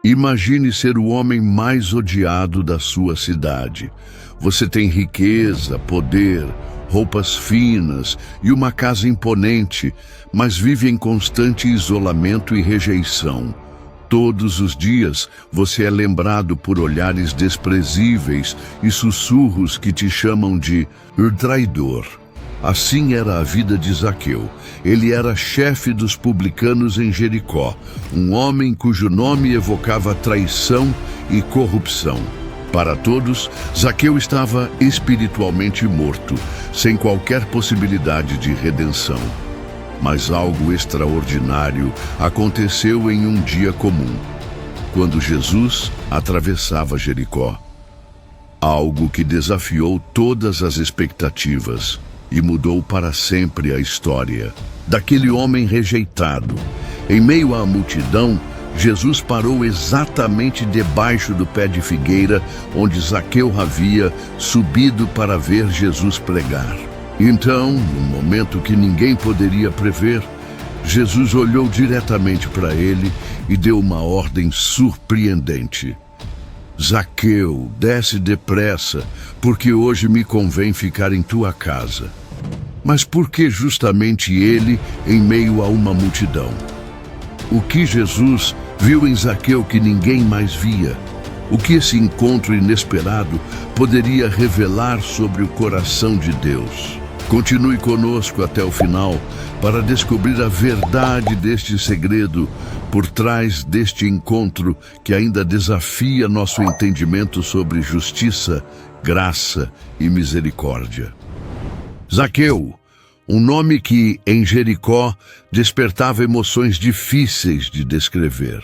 Imagine ser o homem mais odiado da sua cidade. Você tem riqueza, poder, roupas finas e uma casa imponente, mas vive em constante isolamento e rejeição. Todos os dias você é lembrado por olhares desprezíveis e sussurros que te chamam de traidor. Assim era a vida de Zaqueu. Ele era chefe dos publicanos em Jericó, um homem cujo nome evocava traição e corrupção. Para todos, Zaqueu estava espiritualmente morto, sem qualquer possibilidade de redenção. Mas algo extraordinário aconteceu em um dia comum, quando Jesus atravessava Jericó. Algo que desafiou todas as expectativas e mudou para sempre a história daquele homem rejeitado. Em meio à multidão, Jesus parou exatamente debaixo do pé de figueira onde Zaqueu havia subido para ver Jesus pregar. Então, num momento que ninguém poderia prever, Jesus olhou diretamente para ele e deu uma ordem surpreendente. Zaqueu, desce depressa, porque hoje me convém ficar em tua casa. Mas por que justamente ele em meio a uma multidão? O que Jesus viu em Zaqueu que ninguém mais via? O que esse encontro inesperado poderia revelar sobre o coração de Deus? Continue conosco até o final para descobrir a verdade deste segredo por trás deste encontro que ainda desafia nosso entendimento sobre justiça, graça e misericórdia. Zaqueu, um nome que, em Jericó, despertava emoções difíceis de descrever.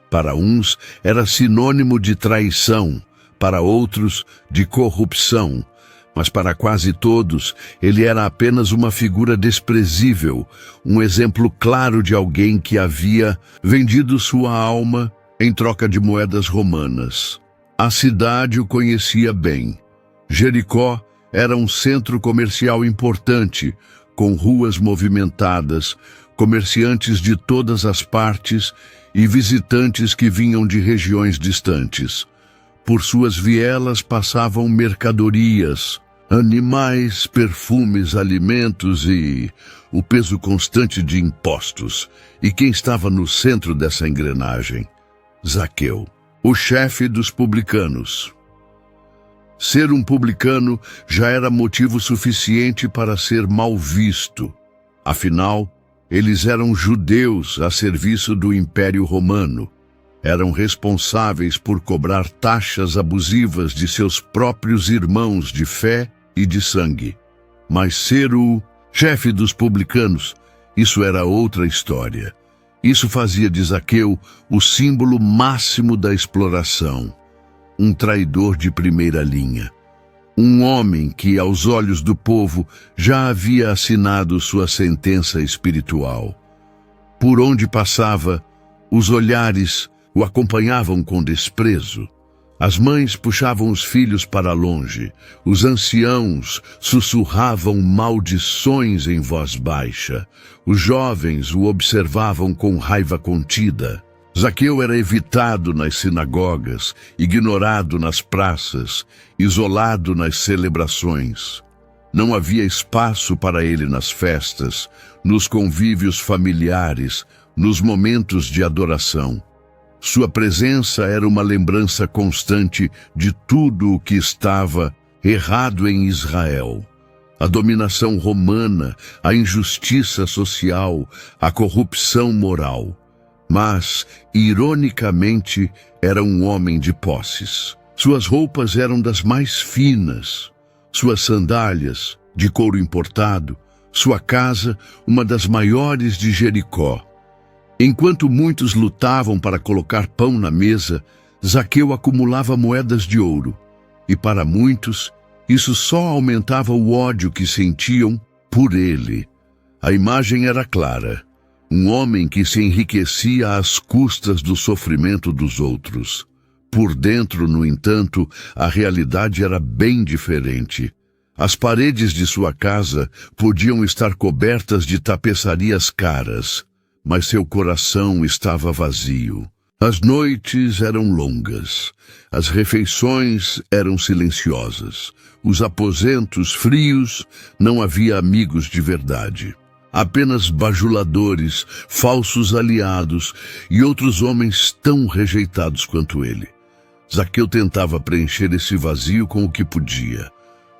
Para uns, era sinônimo de traição, para outros, de corrupção, mas para quase todos, ele era apenas uma figura desprezível, um exemplo claro de alguém que havia vendido sua alma em troca de moedas romanas. A cidade o conhecia bem. Jericó era um centro comercial importante, com ruas movimentadas, comerciantes de todas as partes e visitantes que vinham de regiões distantes. Por suas vielas passavam mercadorias, animais, perfumes, alimentos e o peso constante de impostos. E quem estava no centro dessa engrenagem? Zaqueu, o chefe dos publicanos. Ser um publicano já era motivo suficiente para ser mal visto. Afinal, eles eram judeus a serviço do Império Romano. Eram responsáveis por cobrar taxas abusivas de seus próprios irmãos de fé e de sangue. Mas ser o chefe dos publicanos, isso era outra história. Isso fazia de Zaqueu o símbolo máximo da exploração. Um traidor de primeira linha. Um homem que, aos olhos do povo, já havia assinado sua sentença espiritual. Por onde passava, os olhares o acompanhavam com desprezo. As mães puxavam os filhos para longe. Os anciãos sussurravam maldições em voz baixa. Os jovens o observavam com raiva contida. Zaqueu era evitado nas sinagogas, ignorado nas praças, isolado nas celebrações. Não havia espaço para ele nas festas, nos convívios familiares, nos momentos de adoração. Sua presença era uma lembrança constante de tudo o que estava errado em Israel. A dominação romana, a injustiça social, a corrupção moral. Mas, ironicamente, era um homem de posses. Suas roupas eram das mais finas, suas sandálias, de couro importado, sua casa, uma das maiores de Jericó. Enquanto muitos lutavam para colocar pão na mesa, Zaqueu acumulava moedas de ouro. E para muitos, isso só aumentava o ódio que sentiam por ele. A imagem era clara. Um homem que se enriquecia às custas do sofrimento dos outros. Por dentro, no entanto, a realidade era bem diferente. As paredes de sua casa podiam estar cobertas de tapeçarias caras, mas seu coração estava vazio. As noites eram longas, as refeições eram silenciosas, os aposentos frios, não havia amigos de verdade. Apenas bajuladores, falsos aliados e outros homens tão rejeitados quanto ele. Zaqueu tentava preencher esse vazio com o que podia.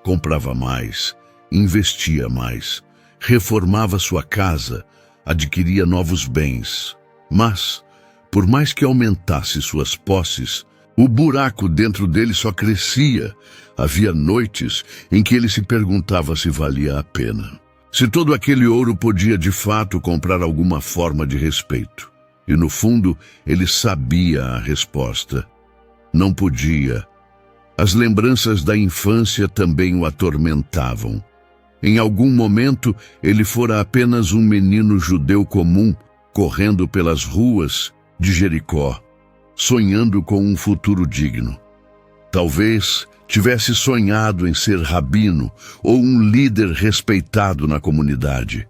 Comprava mais, investia mais, reformava sua casa, adquiria novos bens. Mas, por mais que aumentasse suas posses, o buraco dentro dele só crescia. Havia noites em que ele se perguntava se valia a pena. Se todo aquele ouro podia de fato comprar alguma forma de respeito. E no fundo, ele sabia a resposta. Não podia. As lembranças da infância também o atormentavam. Em algum momento, ele fora apenas um menino judeu comum, correndo pelas ruas de Jericó, sonhando com um futuro digno. Talvez tivesse sonhado em ser rabino ou um líder respeitado na comunidade.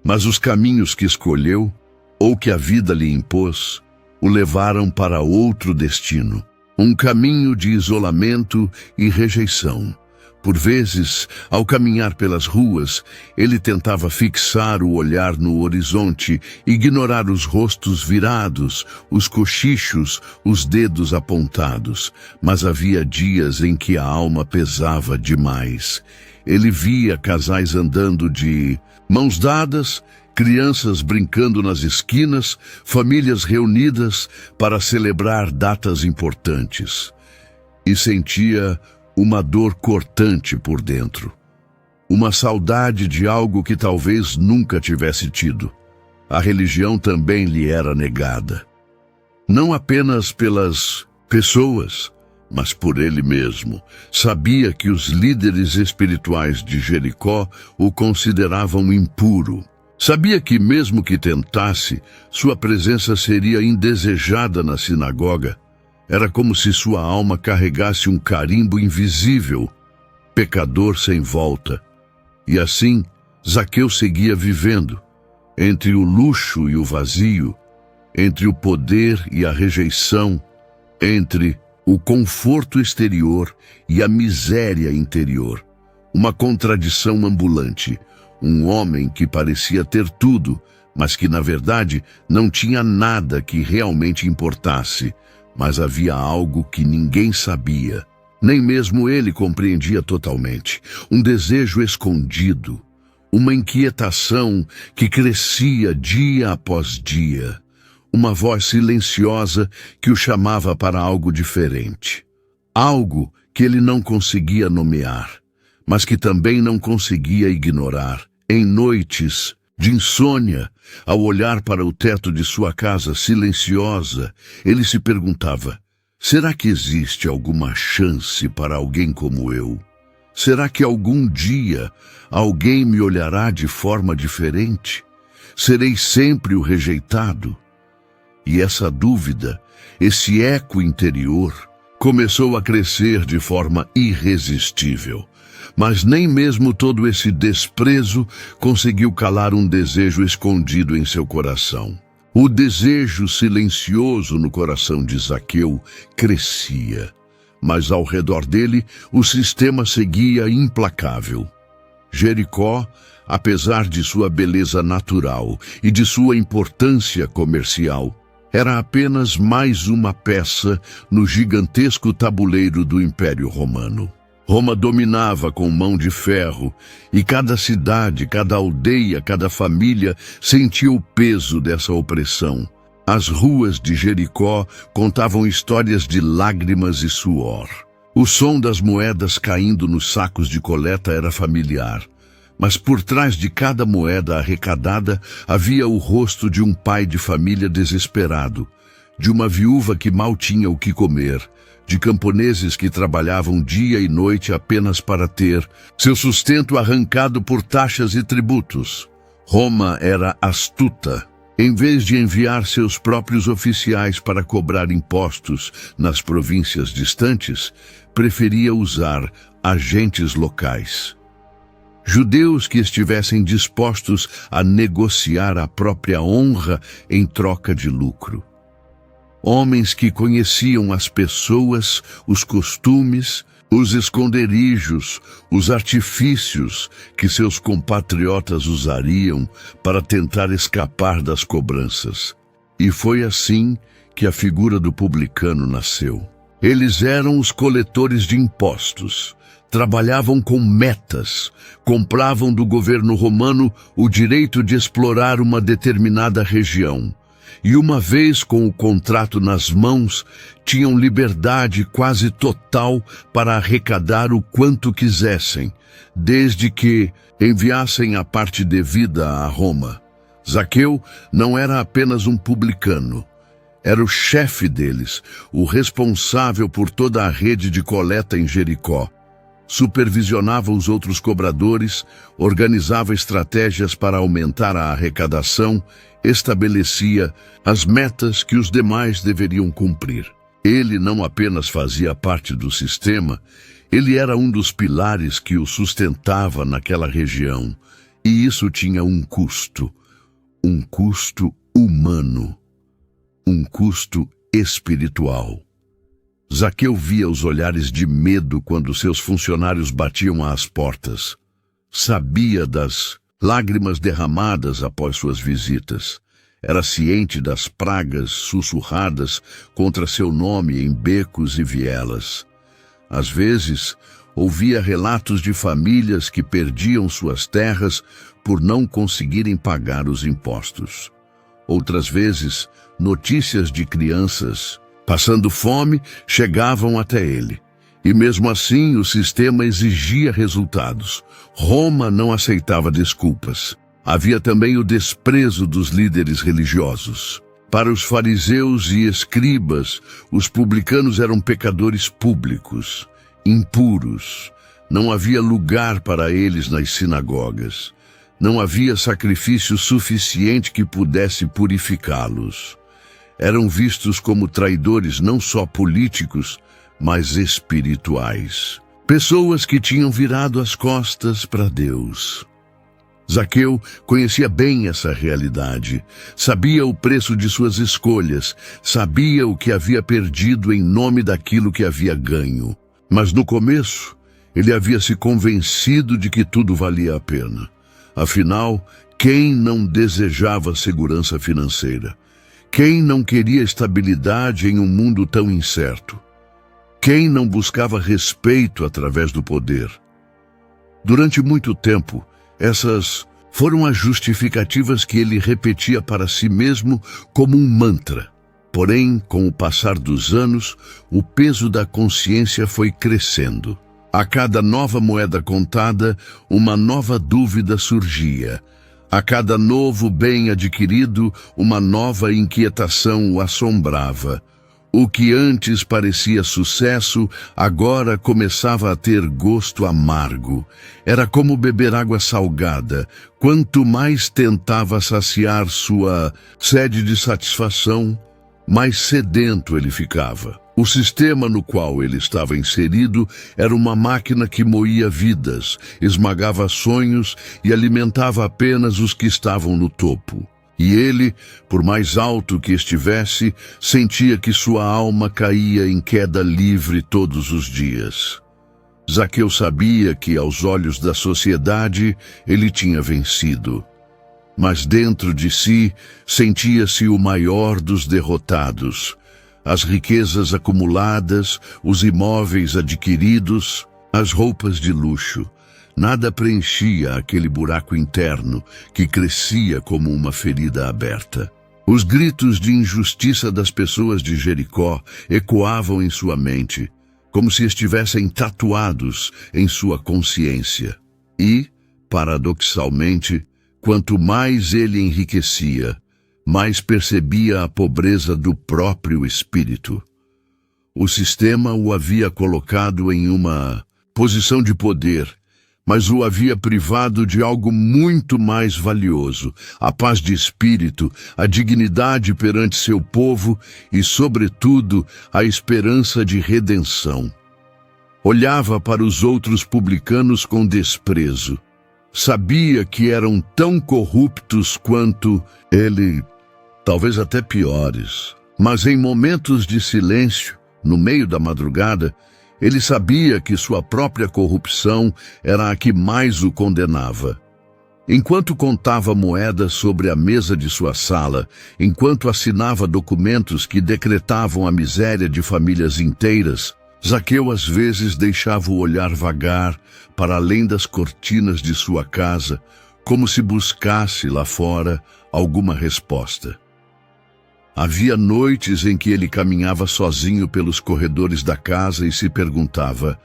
Mas os caminhos que escolheu, ou que a vida lhe impôs, o levaram para outro destino. Um caminho de isolamento e rejeição. Por vezes, ao caminhar pelas ruas, ele tentava fixar o olhar no horizonte, ignorar os rostos virados, os cochichos, os dedos apontados. Mas havia dias em que a alma pesava demais. Ele via casais andando de mãos dadas, crianças brincando nas esquinas, famílias reunidas para celebrar datas importantes. E sentia uma dor cortante por dentro. Uma saudade de algo que talvez nunca tivesse tido. A religião também lhe era negada. Não apenas pelas pessoas, mas por ele mesmo. Sabia que os líderes espirituais de Jericó o consideravam impuro. Sabia que mesmo que tentasse, sua presença seria indesejada na sinagoga. Era como se sua alma carregasse um carimbo invisível, pecador sem volta. E assim, Zaqueu seguia vivendo, entre o luxo e o vazio, entre o poder e a rejeição, entre o conforto exterior e a miséria interior. Uma contradição ambulante, um homem que parecia ter tudo, mas que na verdade não tinha nada que realmente importasse. Mas havia algo que ninguém sabia, nem mesmo ele compreendia totalmente. Um desejo escondido, uma inquietação que crescia dia após dia. Uma voz silenciosa que o chamava para algo diferente. Algo que ele não conseguia nomear, mas que também não conseguia ignorar. Em noites de insônia, ao olhar para o teto de sua casa silenciosa, ele se perguntava: será que existe alguma chance para alguém como eu? Será que algum dia alguém me olhará de forma diferente? Serei sempre o rejeitado? E essa dúvida, esse eco interior, começou a crescer de forma irresistível. Mas nem mesmo todo esse desprezo conseguiu calar um desejo escondido em seu coração. O desejo silencioso no coração de Zaqueu crescia, mas ao redor dele o sistema seguia implacável. Jericó, apesar de sua beleza natural e de sua importância comercial, era apenas mais uma peça no gigantesco tabuleiro do Império Romano. Roma dominava com mão de ferro, e cada cidade, cada aldeia, cada família sentia o peso dessa opressão. As ruas de Jericó contavam histórias de lágrimas e suor. O som das moedas caindo nos sacos de coleta era familiar, mas por trás de cada moeda arrecadada havia o rosto de um pai de família desesperado, de uma viúva que mal tinha o que comer, de camponeses que trabalhavam dia e noite apenas para ter seu sustento arrancado por taxas e tributos. Roma era astuta. Em vez de enviar seus próprios oficiais para cobrar impostos nas províncias distantes, preferia usar agentes locais. Judeus que estivessem dispostos a negociar a própria honra em troca de lucro. homens que conheciam as pessoas, os costumes, os esconderijos, os artifícios que seus compatriotas usariam para tentar escapar das cobranças. E foi assim que a figura do publicano nasceu. Eles eram os coletores de impostos, trabalhavam com metas, compravam do governo romano o direito de explorar uma determinada região. E uma vez com o contrato nas mãos, tinham liberdade quase total para arrecadar o quanto quisessem, desde que enviassem a parte devida a Roma. Zaqueu não era apenas um publicano. Era o chefe deles, o responsável por toda a rede de coleta em Jericó. Supervisionava os outros cobradores, organizava estratégias para aumentar a arrecadação, estabelecia as metas que os demais deveriam cumprir. Ele não apenas fazia parte do sistema, ele era um dos pilares que o sustentava naquela região. E isso tinha um custo humano, um custo espiritual. Zaqueu via os olhares de medo quando seus funcionários batiam às portas. Sabia das lágrimas derramadas após suas visitas. Era ciente das pragas sussurradas contra seu nome em becos e vielas. Às vezes, ouvia relatos de famílias que perdiam suas terras por não conseguirem pagar os impostos. Outras vezes, notícias de crianças passando fome chegavam até ele. E mesmo assim, o sistema exigia resultados. Roma não aceitava desculpas. Havia também o desprezo dos líderes religiosos. Para os fariseus e escribas, os publicanos eram pecadores públicos, impuros. Não havia lugar para eles nas sinagogas. Não havia sacrifício suficiente que pudesse purificá-los. Eram vistos como traidores não só políticos, mas espirituais. Pessoas que tinham virado as costas para Deus. Zaqueu conhecia bem essa realidade. Sabia o preço de suas escolhas. Sabia o que havia perdido em nome daquilo que havia ganho. Mas no começo, ele havia se convencido de que tudo valia a pena. Afinal, quem não desejava segurança financeira? Quem não queria estabilidade em um mundo tão incerto? Quem não buscava respeito através do poder? Durante muito tempo, essas foram as justificativas que ele repetia para si mesmo como um mantra. Porém, com o passar dos anos, o peso da consciência foi crescendo. A cada nova moeda contada, uma nova dúvida surgia. A cada novo bem adquirido, uma nova inquietação o assombrava. O que antes parecia sucesso, agora começava a ter gosto amargo. Era como beber água salgada. Quanto mais tentava saciar sua sede de satisfação, mais sedento ele ficava. O sistema no qual ele estava inserido era uma máquina que moía vidas, esmagava sonhos e alimentava apenas os que estavam no topo. E ele, por mais alto que estivesse, sentia que sua alma caía em queda livre todos os dias. Zaqueu sabia que, aos olhos da sociedade, ele tinha vencido. Mas dentro de si, sentia-se o maior dos derrotados. As riquezas acumuladas, os imóveis adquiridos, as roupas de luxo. Nada preenchia aquele buraco interno que crescia como uma ferida aberta. Os gritos de injustiça das pessoas de Jericó ecoavam em sua mente, como se estivessem tatuados em sua consciência. E, paradoxalmente, quanto mais ele enriquecia, mais percebia a pobreza do próprio espírito. O sistema o havia colocado em uma posição de poder, mas o havia privado de algo muito mais valioso, a paz de espírito, a dignidade perante seu povo e, sobretudo, a esperança de redenção. Olhava para os outros publicanos com desprezo. Sabia que eram tão corruptos quanto ele, talvez até piores. Mas em momentos de silêncio, no meio da madrugada, ele sabia que sua própria corrupção era a que mais o condenava. Enquanto contava moedas sobre a mesa de sua sala, enquanto assinava documentos que decretavam a miséria de famílias inteiras, Zaqueu às vezes deixava o olhar vagar para além das cortinas de sua casa, como se buscasse lá fora alguma resposta. Havia noites em que ele caminhava sozinho pelos corredores da casa e se perguntava: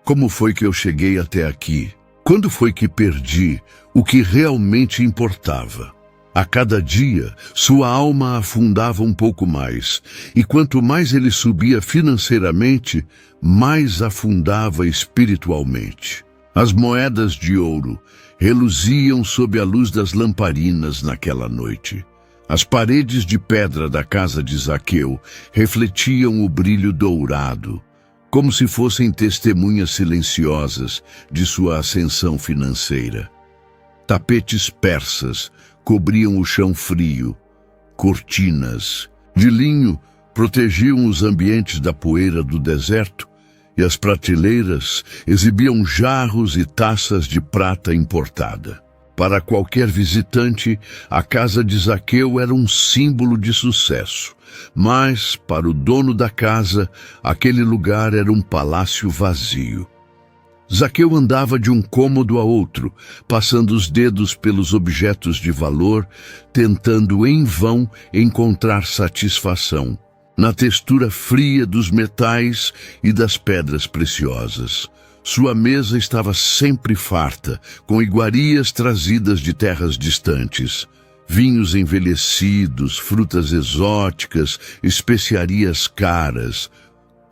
como foi que eu cheguei até aqui? Quando foi que perdi o que realmente importava? A cada dia, sua alma afundava um pouco mais, e quanto mais ele subia financeiramente, mais afundava espiritualmente. As moedas de ouro reluziam sob a luz das lamparinas naquela noite. As paredes de pedra da casa de Zaqueu refletiam o brilho dourado, como se fossem testemunhas silenciosas de sua ascensão financeira. Tapetes persas cobriam o chão frio, cortinas de linho protegiam os ambientes da poeira do deserto, e as prateleiras exibiam jarros e taças de prata importada. Para qualquer visitante, a casa de Zaqueu era um símbolo de sucesso, mas, para o dono da casa, aquele lugar era um palácio vazio. Zaqueu andava de um cômodo a outro, passando os dedos pelos objetos de valor, tentando em vão encontrar satisfação na textura fria dos metais e das pedras preciosas. Sua mesa estava sempre farta, com iguarias trazidas de terras distantes, vinhos envelhecidos, frutas exóticas, especiarias caras.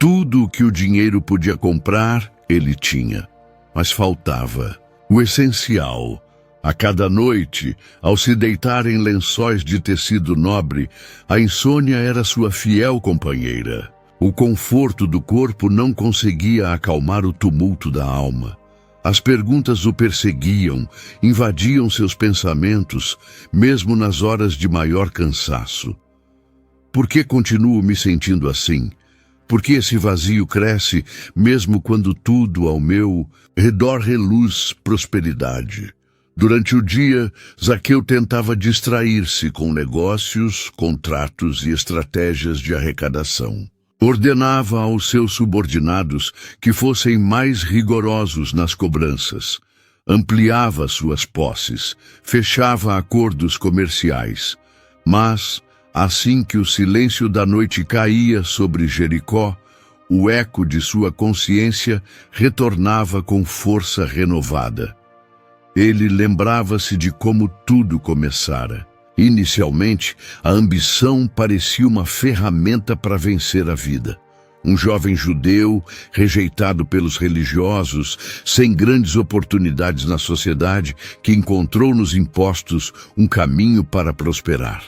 Tudo o que o dinheiro podia comprar, ele tinha. Mas faltava o essencial. A cada noite, ao se deitar em lençóis de tecido nobre, a insônia era sua fiel companheira. O conforto do corpo não conseguia acalmar o tumulto da alma. As perguntas o perseguiam, invadiam seus pensamentos, mesmo nas horas de maior cansaço. Por que continuo me sentindo assim? Por que esse vazio cresce, mesmo quando tudo ao meu redor reluz prosperidade? Durante o dia, Zaqueu tentava distrair-se com negócios, contratos e estratégias de arrecadação. Ordenava aos seus subordinados que fossem mais rigorosos nas cobranças. Ampliava suas posses, fechava acordos comerciais. Mas, assim que o silêncio da noite caía sobre Jericó, o eco de sua consciência retornava com força renovada. Ele lembrava-se de como tudo começara. Inicialmente, a ambição parecia uma ferramenta para vencer a vida. Um jovem judeu, rejeitado pelos religiosos, sem grandes oportunidades na sociedade, que encontrou nos impostos um caminho para prosperar.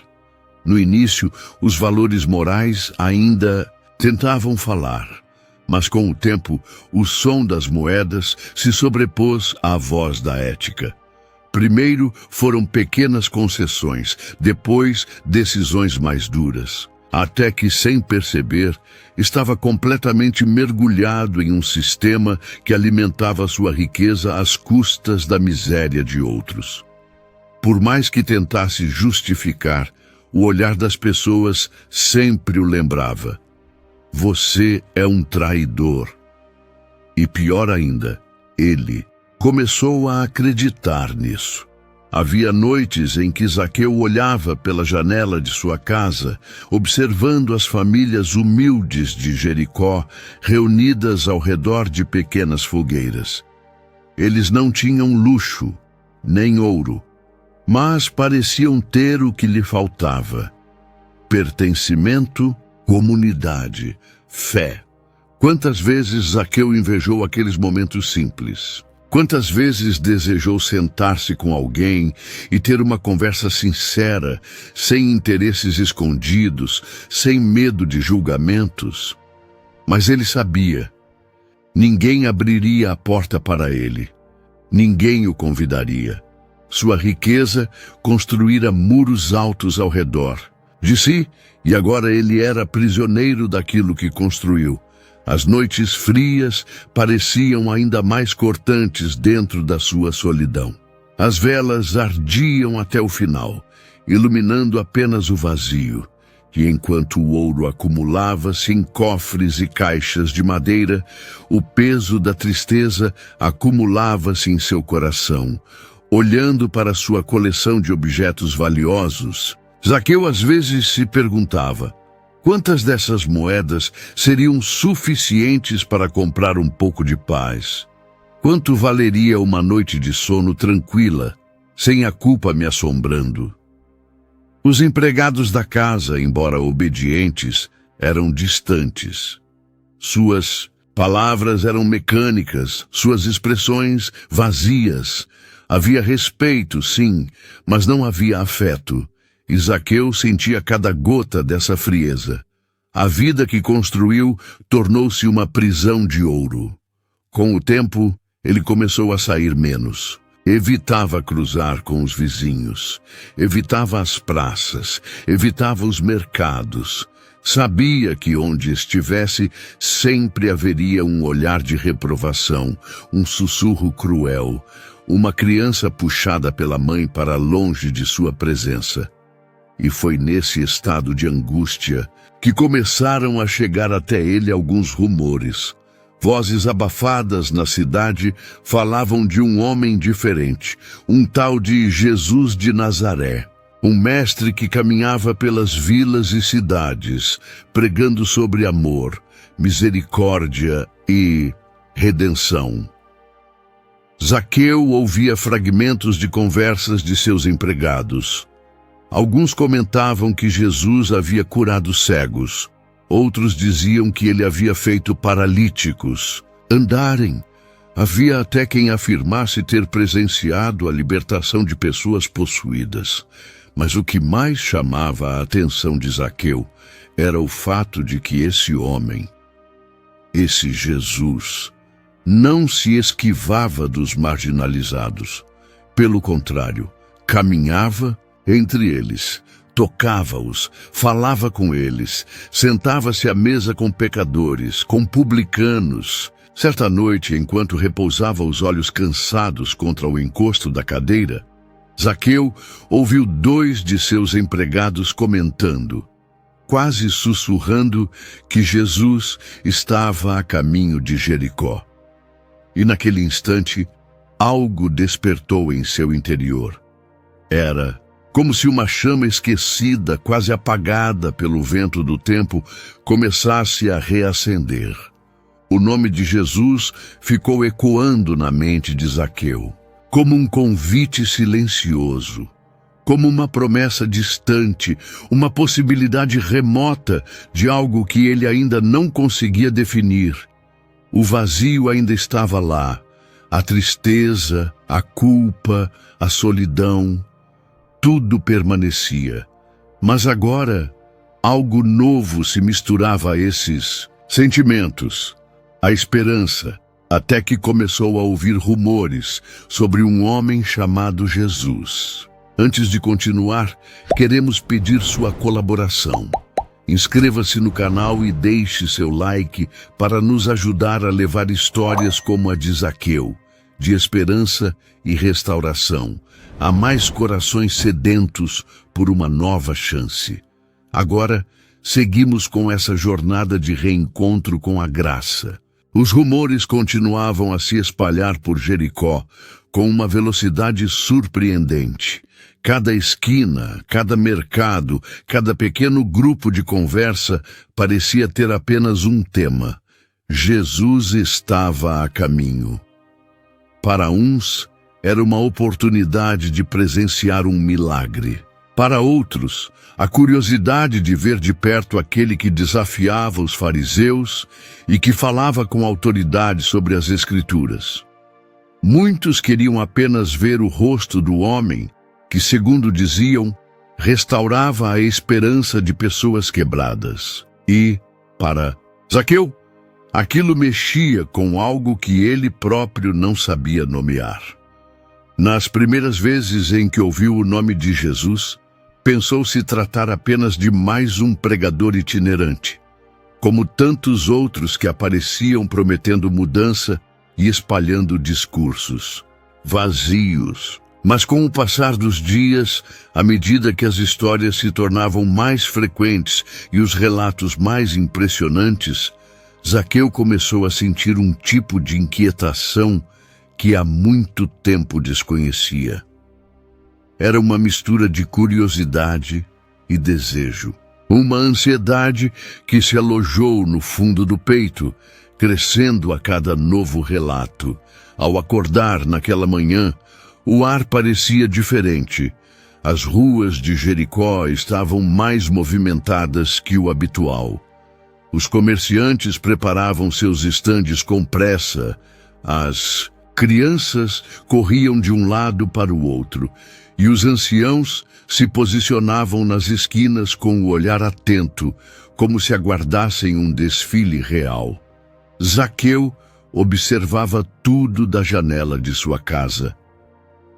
No início, os valores morais ainda tentavam falar, mas com o tempo, o som das moedas se sobrepôs à voz da ética. Primeiro foram pequenas concessões, depois decisões mais duras, até que, sem perceber, estava completamente mergulhado em um sistema que alimentava sua riqueza às custas da miséria de outros. Por mais que tentasse justificar, o olhar das pessoas sempre o lembrava: você é um traidor. E pior ainda, ele começou a acreditar nisso. Havia noites em que Zaqueu olhava pela janela de sua casa, observando as famílias humildes de Jericó reunidas ao redor de pequenas fogueiras. Eles não tinham luxo, nem ouro, mas pareciam ter o que lhe faltava: pertencimento, comunidade, fé. Quantas vezes Zaqueu invejou aqueles momentos simples? Quantas vezes desejou sentar-se com alguém e ter uma conversa sincera, sem interesses escondidos, sem medo de julgamentos? Mas ele sabia. Ninguém abriria a porta para ele. Ninguém o convidaria. Sua riqueza construíra muros altos ao redor, de si, e agora ele era prisioneiro daquilo que construiu. As noites frias pareciam ainda mais cortantes dentro da sua solidão. As velas ardiam até o final, iluminando apenas o vazio. E enquanto o ouro acumulava-se em cofres e caixas de madeira, o peso da tristeza acumulava-se em seu coração. Olhando para sua coleção de objetos valiosos, Zaqueu às vezes se perguntava: quantas dessas moedas seriam suficientes para comprar um pouco de paz? Quanto valeria uma noite de sono tranquila, sem a culpa me assombrando? Os empregados da casa, embora obedientes, eram distantes. Suas palavras eram mecânicas, suas expressões vazias. Havia respeito, sim, mas não havia afeto. E Zaqueu sentia cada gota dessa frieza. A vida que construiu tornou-se uma prisão de ouro. Com o tempo, ele começou a sair menos. Evitava cruzar com os vizinhos, evitava as praças, evitava os mercados. Sabia que onde estivesse sempre haveria um olhar de reprovação, um sussurro cruel, uma criança puxada pela mãe para longe de sua presença. E foi nesse estado de angústia que começaram a chegar até ele alguns rumores. Vozes abafadas na cidade falavam de um homem diferente, um tal de Jesus de Nazaré, um mestre que caminhava pelas vilas e cidades, pregando sobre amor, misericórdia e redenção. Zaqueu ouvia fragmentos de conversas de seus empregados. Alguns comentavam que Jesus havia curado cegos. Outros diziam que ele havia feito paralíticos andarem. Havia até quem afirmasse ter presenciado a libertação de pessoas possuídas. Mas o que mais chamava a atenção de Zaqueu era o fato de que esse homem, esse Jesus, não se esquivava dos marginalizados. Pelo contrário, caminhava entre eles, tocava-os, falava com eles, sentava-se à mesa com pecadores, com publicanos. Certa noite, enquanto repousava os olhos cansados contra o encosto da cadeira, Zaqueu ouviu 2 de seus empregados comentando, quase sussurrando, que Jesus estava a caminho de Jericó. E naquele instante, algo despertou em seu interior. Era como se uma chama esquecida, quase apagada pelo vento do tempo, começasse a reacender. O nome de Jesus ficou ecoando na mente de Zaqueu, como um convite silencioso, como uma promessa distante, uma possibilidade remota de algo que ele ainda não conseguia definir. O vazio ainda estava lá, a tristeza, a culpa, a solidão. Tudo permanecia, mas agora algo novo se misturava a esses sentimentos, a esperança, até que começou a ouvir rumores sobre um homem chamado Jesus. Antes de continuar, queremos pedir sua colaboração. Inscreva-se no canal e deixe seu like para nos ajudar a levar histórias como a de Zaqueu, de esperança e restauração, a mais corações sedentos por uma nova chance. Agora, seguimos com essa jornada de reencontro com a graça. Os rumores continuavam a se espalhar por Jericó com uma velocidade surpreendente. Cada esquina, cada mercado, cada pequeno grupo de conversa parecia ter apenas um tema: Jesus estava a caminho. Para uns, era uma oportunidade de presenciar um milagre. Para outros, a curiosidade de ver de perto aquele que desafiava os fariseus e que falava com autoridade sobre as Escrituras. Muitos queriam apenas ver o rosto do homem que, segundo diziam, restaurava a esperança de pessoas quebradas. E, para Zaqueu, aquilo mexia com algo que ele próprio não sabia nomear. Nas primeiras vezes em que ouviu o nome de Jesus, pensou se tratar apenas de mais um pregador itinerante, como tantos outros que apareciam prometendo mudança e espalhando discursos vazios. Mas com o passar dos dias, à medida que as histórias se tornavam mais frequentes e os relatos mais impressionantes, Zaqueu começou a sentir um tipo de inquietação que há muito tempo desconhecia. Era uma mistura de curiosidade e desejo. Uma ansiedade que se alojou no fundo do peito, crescendo a cada novo relato. Ao acordar naquela manhã, o ar parecia diferente. As ruas de Jericó estavam mais movimentadas que o habitual. Os comerciantes preparavam seus estandes com pressa. As crianças corriam de um lado para o outro, e os anciãos se posicionavam nas esquinas com o olhar atento, como se aguardassem um desfile real. Zaqueu observava tudo da janela de sua casa.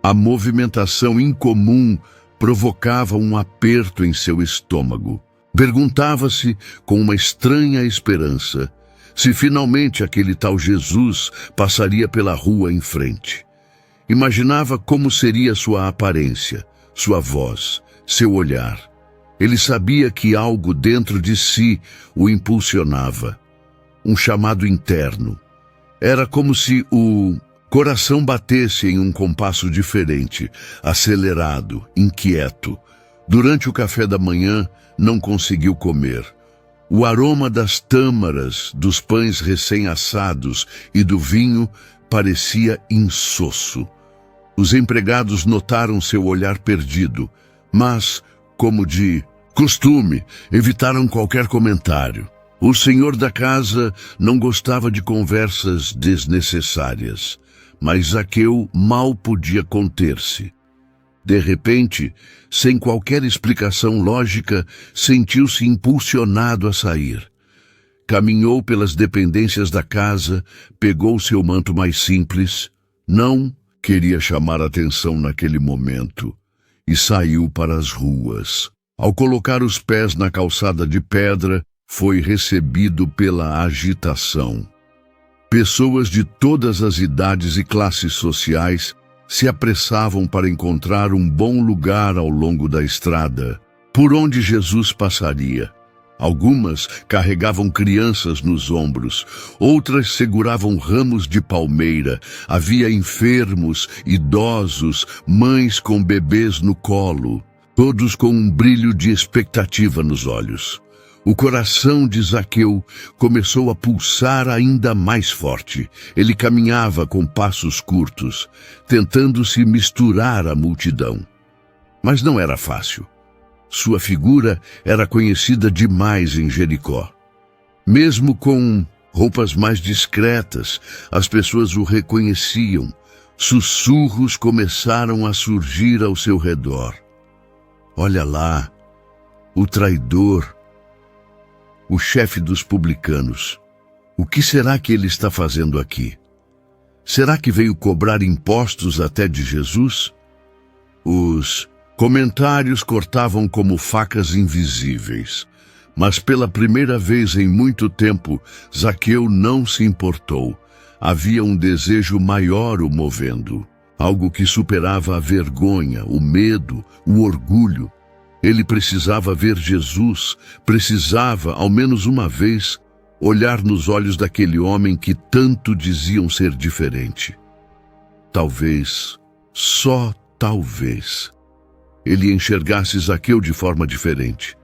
A movimentação incomum provocava um aperto em seu estômago. Perguntava-se, com uma estranha esperança, se finalmente aquele tal Jesus passaria pela rua em frente. Imaginava como seria sua aparência, sua voz, seu olhar. Ele sabia que algo dentro de si o impulsionava. Um chamado interno. Era como se o coração batesse em um compasso diferente, acelerado, inquieto. Durante o café da manhã, não conseguiu comer. O aroma das tâmaras, dos pães recém-assados e do vinho parecia insosso. Os empregados notaram seu olhar perdido, mas, como de costume, evitaram qualquer comentário. O senhor da casa não gostava de conversas desnecessárias, mas Zaqueu mal podia conter-se. De repente, sem qualquer explicação lógica, sentiu-se impulsionado a sair. Caminhou pelas dependências da casa, pegou seu manto mais simples, não queria chamar atenção naquele momento, e saiu para as ruas. Ao colocar os pés na calçada de pedra, foi recebido pela agitação. Pessoas de todas as idades e classes sociais se apressavam para encontrar um bom lugar ao longo da estrada, por onde Jesus passaria. Algumas carregavam crianças nos ombros, outras seguravam ramos de palmeira. Havia enfermos, idosos, mães com bebês no colo, todos com um brilho de expectativa nos olhos. O coração de Zaqueu começou a pulsar ainda mais forte. Ele caminhava com passos curtos, tentando se misturar à multidão. Mas não era fácil. Sua figura era conhecida demais em Jericó. Mesmo com roupas mais discretas, as pessoas o reconheciam. Sussurros começaram a surgir ao seu redor. Olha lá, o traidor, o chefe dos publicanos. O que será que ele está fazendo aqui? Será que veio cobrar impostos até de Jesus? Os comentários cortavam como facas invisíveis. Mas pela primeira vez em muito tempo, Zaqueu não se importou. Havia um desejo maior o movendo. Algo que superava a vergonha, o medo, o orgulho. Ele precisava ver Jesus, precisava, ao menos uma vez, olhar nos olhos daquele homem que tanto diziam ser diferente. Talvez, só talvez, ele enxergasse Zaqueu de forma diferente.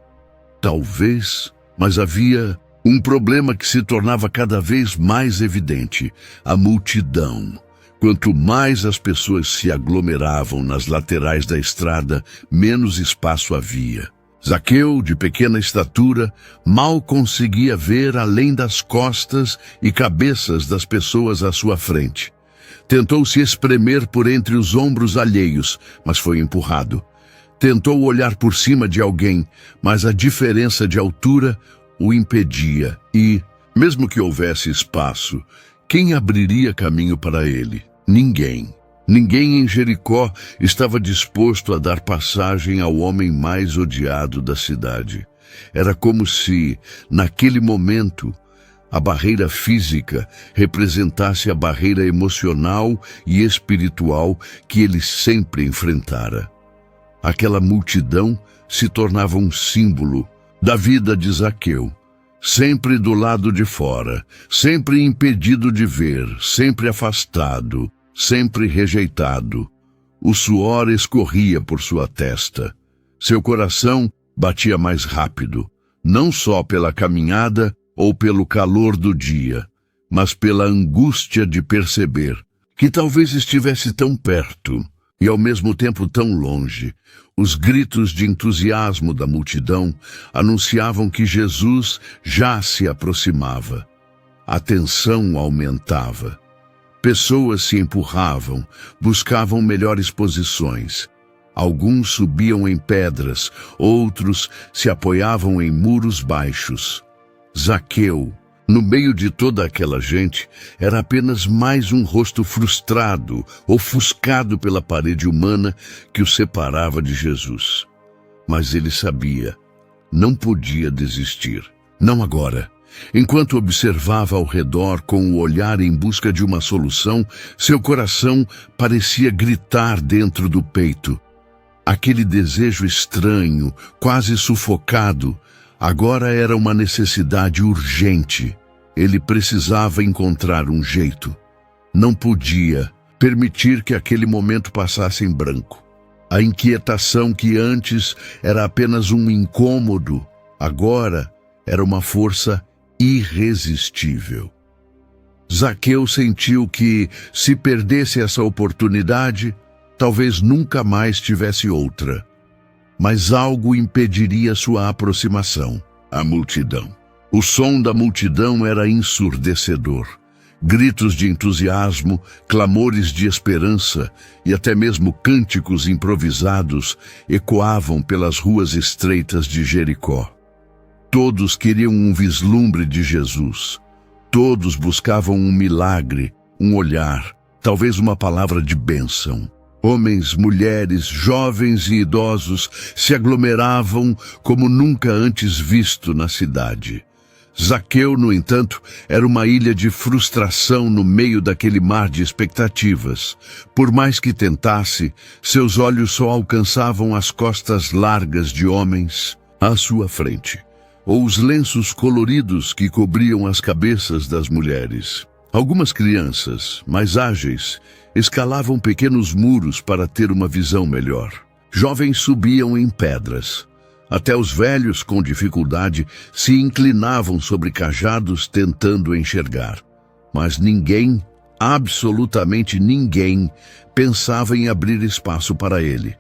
Talvez, mas havia um problema que se tornava cada vez mais evidente: a multidão. Quanto mais as pessoas se aglomeravam nas laterais da estrada, menos espaço havia. Zaqueu, de pequena estatura, mal conseguia ver além das costas e cabeças das pessoas à sua frente. Tentou se espremer por entre os ombros alheios, mas foi empurrado. Tentou olhar por cima de alguém, mas a diferença de altura o impedia e, mesmo que houvesse espaço, quem abriria caminho para ele? Ninguém. Ninguém em Jericó estava disposto a dar passagem ao homem mais odiado da cidade. Era como se, naquele momento, a barreira física representasse a barreira emocional e espiritual que ele sempre enfrentara. Aquela multidão se tornava um símbolo da vida de Zaqueu, sempre do lado de fora, sempre impedido de ver, sempre afastado, sempre rejeitado. O suor escorria por sua testa. Seu coração batia mais rápido, não só pela caminhada ou pelo calor do dia, mas pela angústia de perceber que talvez estivesse tão perto e ao mesmo tempo tão longe. Os gritos de entusiasmo da multidão anunciavam que Jesus já se aproximava. A tensão aumentava. Pessoas se empurravam, buscavam melhores posições. Alguns subiam em pedras, outros se apoiavam em muros baixos. Zaqueu, no meio de toda aquela gente, era apenas mais um rosto frustrado, ofuscado pela parede humana que o separava de Jesus. Mas ele sabia, não podia desistir. Não agora. Enquanto observava ao redor com o olhar em busca de uma solução, seu coração parecia gritar dentro do peito. Aquele desejo estranho, quase sufocado, agora era uma necessidade urgente. Ele precisava encontrar um jeito. Não podia permitir que aquele momento passasse em branco. A inquietação que antes era apenas um incômodo, agora era uma força irresistível. Zaqueu sentiu que, se perdesse essa oportunidade, talvez nunca mais tivesse outra. Mas algo impediria sua aproximação: a multidão. O som da multidão era ensurdecedor. Gritos de entusiasmo, clamores de esperança e até mesmo cânticos improvisados ecoavam pelas ruas estreitas de Jericó. Todos queriam um vislumbre de Jesus. Todos buscavam um milagre, um olhar, talvez uma palavra de bênção. Homens, mulheres, jovens e idosos se aglomeravam como nunca antes visto na cidade. Zaqueu, no entanto, era uma ilha de frustração no meio daquele mar de expectativas. Por mais que tentasse, seus olhos só alcançavam as costas largas de homens à sua frente, ou os lenços coloridos que cobriam as cabeças das mulheres. Algumas crianças, mais ágeis, escalavam pequenos muros para ter uma visão melhor. Jovens subiam em pedras. Até os velhos, com dificuldade, se inclinavam sobre cajados tentando enxergar. Mas ninguém, absolutamente ninguém, pensava em abrir espaço para ele.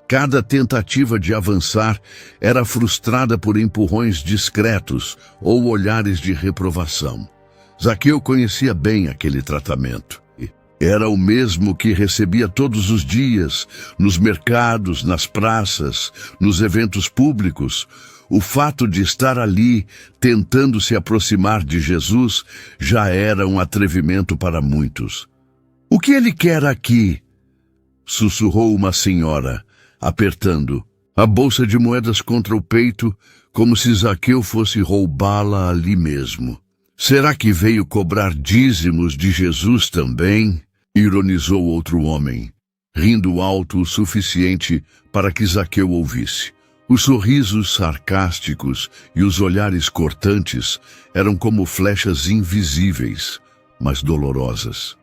Cada tentativa de avançar era frustrada por empurrões discretos ou olhares de reprovação. Zaqueu conhecia bem aquele tratamento. Era o mesmo que recebia todos os dias, nos mercados, nas praças, nos eventos públicos. O fato de estar ali, tentando se aproximar de Jesus, já era um atrevimento para muitos. "O que ele quer aqui?" sussurrou uma senhora, apertando a bolsa de moedas contra o peito, como se Zaqueu fosse roubá-la ali mesmo. "Será que veio cobrar dízimos de Jesus também?" ironizou outro homem, rindo alto o suficiente para que Zaqueu ouvisse. Os sorrisos sarcásticos e os olhares cortantes eram como flechas invisíveis, mas dolorosas.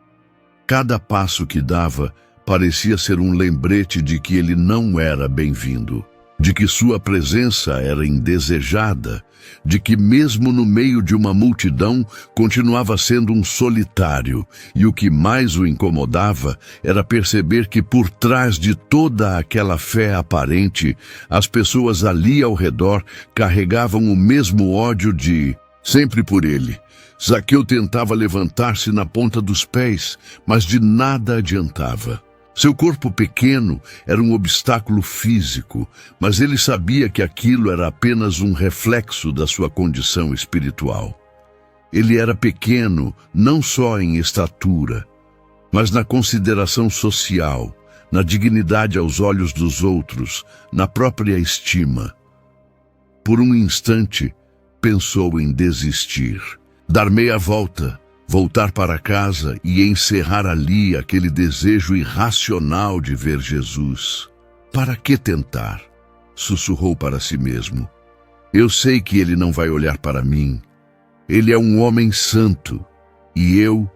Cada passo que dava parecia ser um lembrete de que ele não era bem-vindo, de que sua presença era indesejada, de que mesmo no meio de uma multidão continuava sendo um solitário, e o que mais o incomodava era perceber que por trás de toda aquela fé aparente, as pessoas ali ao redor carregavam o mesmo ódio sempre por ele. Zaqueu tentava levantar-se na ponta dos pés, mas de nada adiantava. Seu corpo pequeno era um obstáculo físico, mas ele sabia que aquilo era apenas um reflexo da sua condição espiritual. Ele era pequeno, não só em estatura, mas na consideração social, na dignidade aos olhos dos outros, na própria estima. Por um instante, pensou em desistir, dar meia volta, voltar para casa e encerrar ali aquele desejo irracional de ver Jesus. Para que tentar? Sussurrou para si mesmo. Eu sei que ele não vai olhar para mim. Ele é um homem santo e eu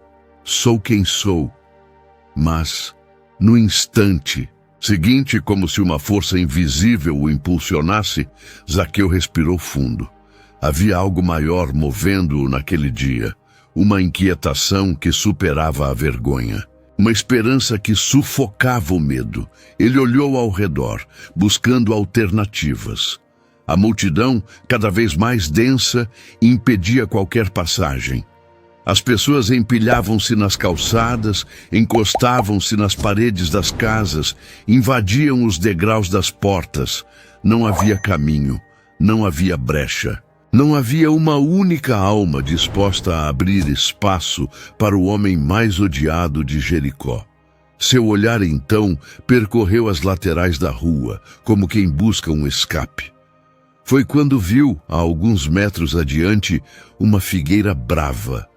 sou quem sou. Mas, no instante seguinte, como se uma força invisível o impulsionasse, Zaqueu respirou fundo. Havia algo maior movendo-o naquele dia, uma inquietação que superava a vergonha, uma esperança que sufocava o medo. Ele olhou ao redor, buscando alternativas. A multidão, cada vez mais densa, impedia qualquer passagem. As pessoas empilhavam-se nas calçadas, encostavam-se nas paredes das casas, invadiam os degraus das portas. Não havia caminho, não havia brecha. Não havia uma única alma disposta a abrir espaço para o homem mais odiado de Jericó. Seu olhar, então, percorreu as laterais da rua, como quem busca um escape. Foi quando viu, a alguns metros adiante, uma figueira brava.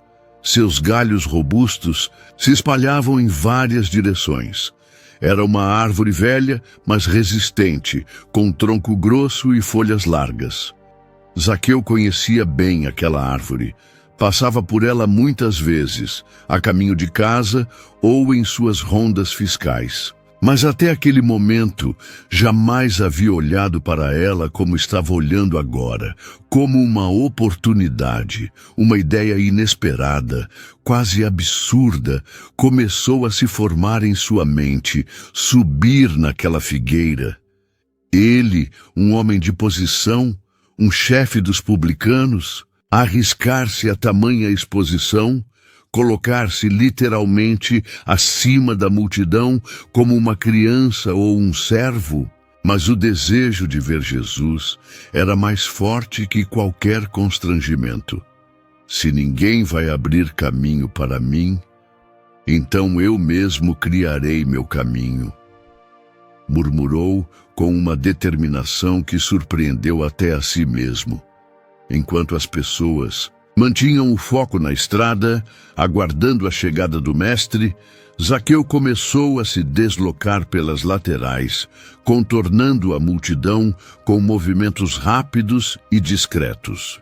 Seus galhos robustos se espalhavam em várias direções. Era uma árvore velha, mas resistente, com tronco grosso e folhas largas. Zaqueu conhecia bem aquela árvore. Passava por ela muitas vezes, a caminho de casa ou em suas rondas fiscais. Mas até aquele momento, jamais havia olhado para ela como estava olhando agora, como uma oportunidade, uma ideia inesperada, quase absurda, começou a se formar em sua mente, subir naquela figueira. Ele, um homem de posição, um chefe dos publicanos, arriscar-se a tamanha exposição, colocar-se literalmente acima da multidão como uma criança ou um servo. Mas o desejo de ver Jesus era mais forte que qualquer constrangimento. Se ninguém vai abrir caminho para mim, então eu mesmo criarei meu caminho. Murmurou com uma determinação que surpreendeu até a si mesmo, enquanto as pessoas mantinham o foco na estrada, aguardando a chegada do mestre. Zaqueu começou a se deslocar pelas laterais, contornando a multidão com movimentos rápidos e discretos.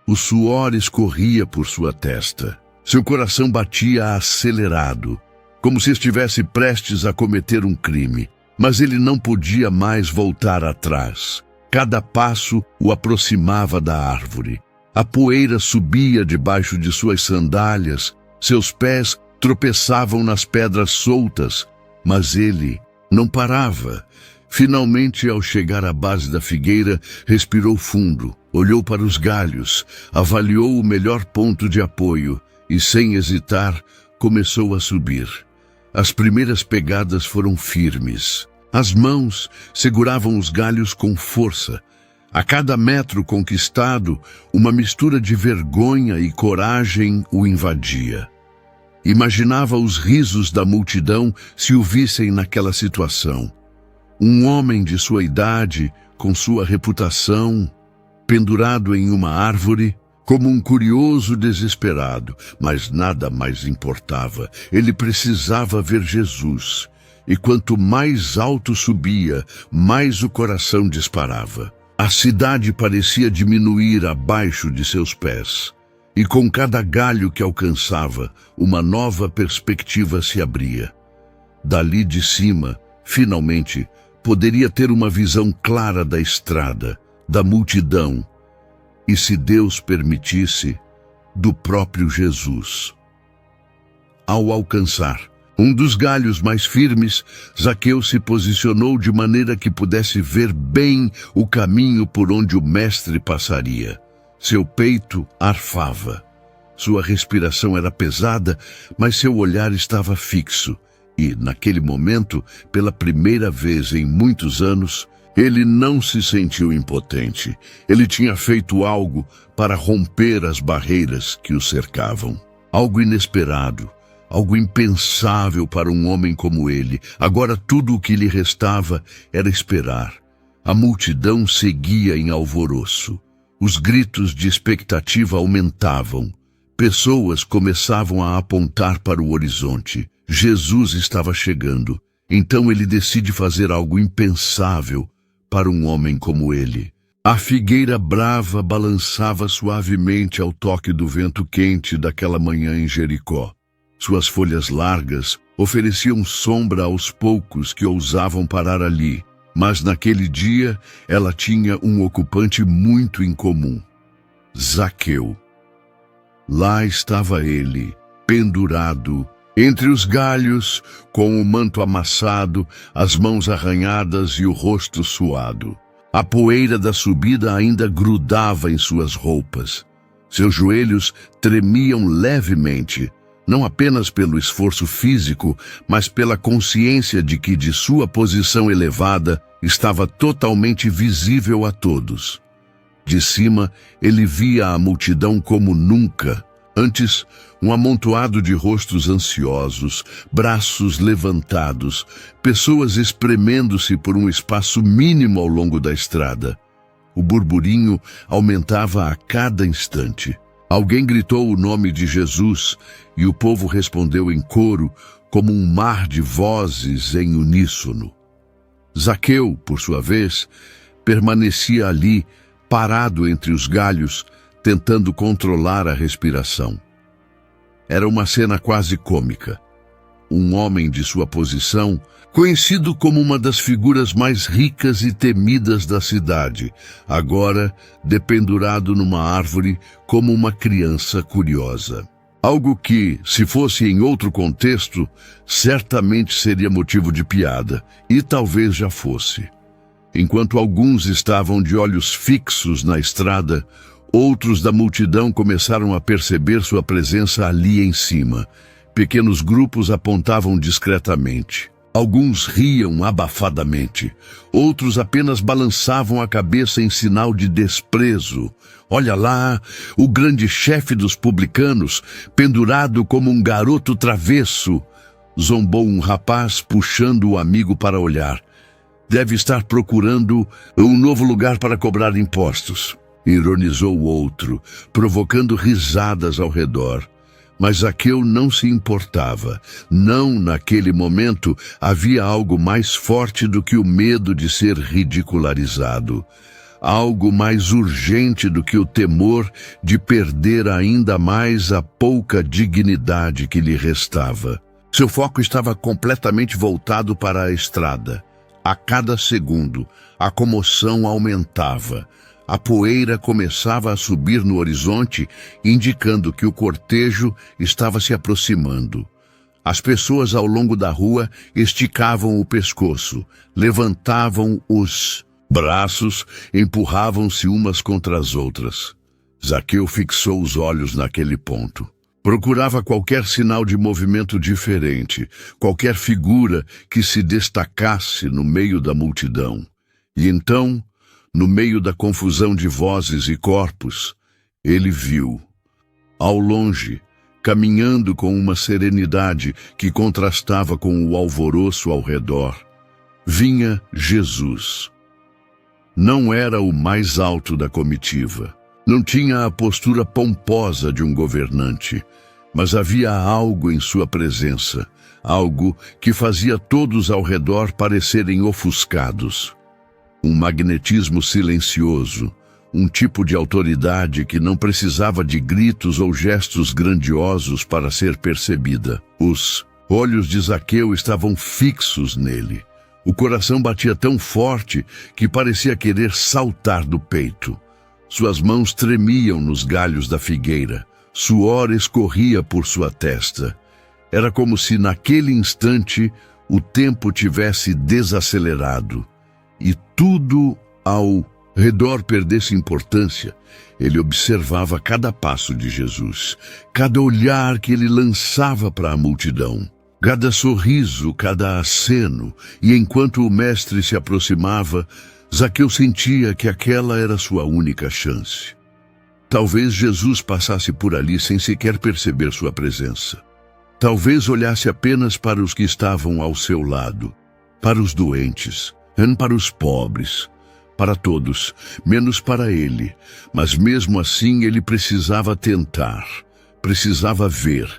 O suor escorria por sua testa. Seu coração batia acelerado, como se estivesse prestes a cometer um crime. Mas ele não podia mais voltar atrás. Cada passo o aproximava da árvore. A poeira subia debaixo de suas sandálias, seus pés tropeçavam nas pedras soltas, mas ele não parava. Finalmente, ao chegar à base da figueira, respirou fundo, olhou para os galhos, avaliou o melhor ponto de apoio e, sem hesitar, começou a subir. As primeiras pegadas foram firmes. As mãos seguravam os galhos com força. A cada metro conquistado, uma mistura de vergonha e coragem o invadia. Imaginava os risos da multidão se o vissem naquela situação. Um homem de sua idade, com sua reputação, pendurado em uma árvore, como um curioso desesperado, mas nada mais importava. Ele precisava ver Jesus, e quanto mais alto subia, mais o coração disparava. A cidade parecia diminuir abaixo de seus pés, e com cada galho que alcançava, uma nova perspectiva se abria. Dali de cima, finalmente, poderia ter uma visão clara da estrada, da multidão, e, se Deus permitisse, do próprio Jesus. Ao alcançar um dos galhos mais firmes, Zaqueu se posicionou de maneira que pudesse ver bem o caminho por onde o mestre passaria. Seu peito arfava. Sua respiração era pesada, mas seu olhar estava fixo. E, naquele momento, pela primeira vez em muitos anos, ele não se sentiu impotente. Ele tinha feito algo para romper as barreiras que o cercavam. Algo inesperado, algo impensável para um homem como ele. Agora tudo o que lhe restava era esperar. A multidão seguia em alvoroço. Os gritos de expectativa aumentavam. Pessoas começavam a apontar para o horizonte. Jesus estava chegando. Então ele decide fazer algo impensável para um homem como ele. A figueira brava balançava suavemente ao toque do vento quente daquela manhã em Jericó. Suas folhas largas ofereciam sombra aos poucos que ousavam parar ali. Mas naquele dia ela tinha um ocupante muito incomum: Zaqueu. Lá estava ele, pendurado, entre os galhos, com o manto amassado, as mãos arranhadas e o rosto suado. A poeira da subida ainda grudava em suas roupas. Seus joelhos tremiam levemente, não apenas pelo esforço físico, mas pela consciência de que de sua posição elevada estava totalmente visível a todos. De cima, ele via a multidão como nunca. Antes, um amontoado de rostos ansiosos, braços levantados, pessoas espremendo-se por um espaço mínimo ao longo da estrada. O burburinho aumentava a cada instante. Alguém gritou o nome de Jesus e o povo respondeu em coro, como um mar de vozes em uníssono. Zaqueu, por sua vez, permanecia ali, parado entre os galhos, tentando controlar a respiração. Era uma cena quase cômica. Um homem de sua posição, conhecido como uma das figuras mais ricas e temidas da cidade, agora dependurado numa árvore como uma criança curiosa. Algo que, se fosse em outro contexto, certamente seria motivo de piada, e talvez já fosse. Enquanto alguns estavam de olhos fixos na estrada, outros da multidão começaram a perceber sua presença ali em cima. Pequenos grupos apontavam discretamente. Alguns riam abafadamente. Outros apenas balançavam a cabeça em sinal de desprezo. Olha lá, o grande chefe dos publicanos, pendurado como um garoto travesso, zombou um rapaz puxando o amigo para olhar. Deve estar procurando um novo lugar para cobrar impostos, ironizou o outro, provocando risadas ao redor. Mas Zaqueu não se importava. Não, naquele momento, havia algo mais forte do que o medo de ser ridicularizado. Algo mais urgente do que o temor de perder ainda mais a pouca dignidade que lhe restava. Seu foco estava completamente voltado para a estrada. A cada segundo, a comoção aumentava. A poeira começava a subir no horizonte, indicando que o cortejo estava se aproximando. As pessoas ao longo da rua esticavam o pescoço, levantavam os braços, empurravam-se umas contra as outras. Zaqueu fixou os olhos naquele ponto. Procurava qualquer sinal de movimento diferente, qualquer figura que se destacasse no meio da multidão. E então, no meio da confusão de vozes e corpos, ele viu, ao longe, caminhando com uma serenidade que contrastava com o alvoroço ao redor, vinha Jesus. Não era o mais alto da comitiva, não tinha a postura pomposa de um governante, mas havia algo em sua presença, algo que fazia todos ao redor parecerem ofuscados. Um magnetismo silencioso, um tipo de autoridade que não precisava de gritos ou gestos grandiosos para ser percebida. Os olhos de Zaqueu estavam fixos nele. O coração batia tão forte que parecia querer saltar do peito. Suas mãos tremiam nos galhos da figueira. Suor escorria por sua testa. Era como se naquele instante o tempo tivesse desacelerado e tudo ao redor perdesse importância. Ele observava cada passo de Jesus, cada olhar que ele lançava para a multidão, cada sorriso, cada aceno, e enquanto o mestre se aproximava, Zaqueu sentia que aquela era sua única chance. Talvez Jesus passasse por ali sem sequer perceber sua presença. Talvez olhasse apenas para os que estavam ao seu lado, para os doentes, para os pobres, para todos, menos para ele. Mas mesmo assim ele precisava tentar, precisava ver,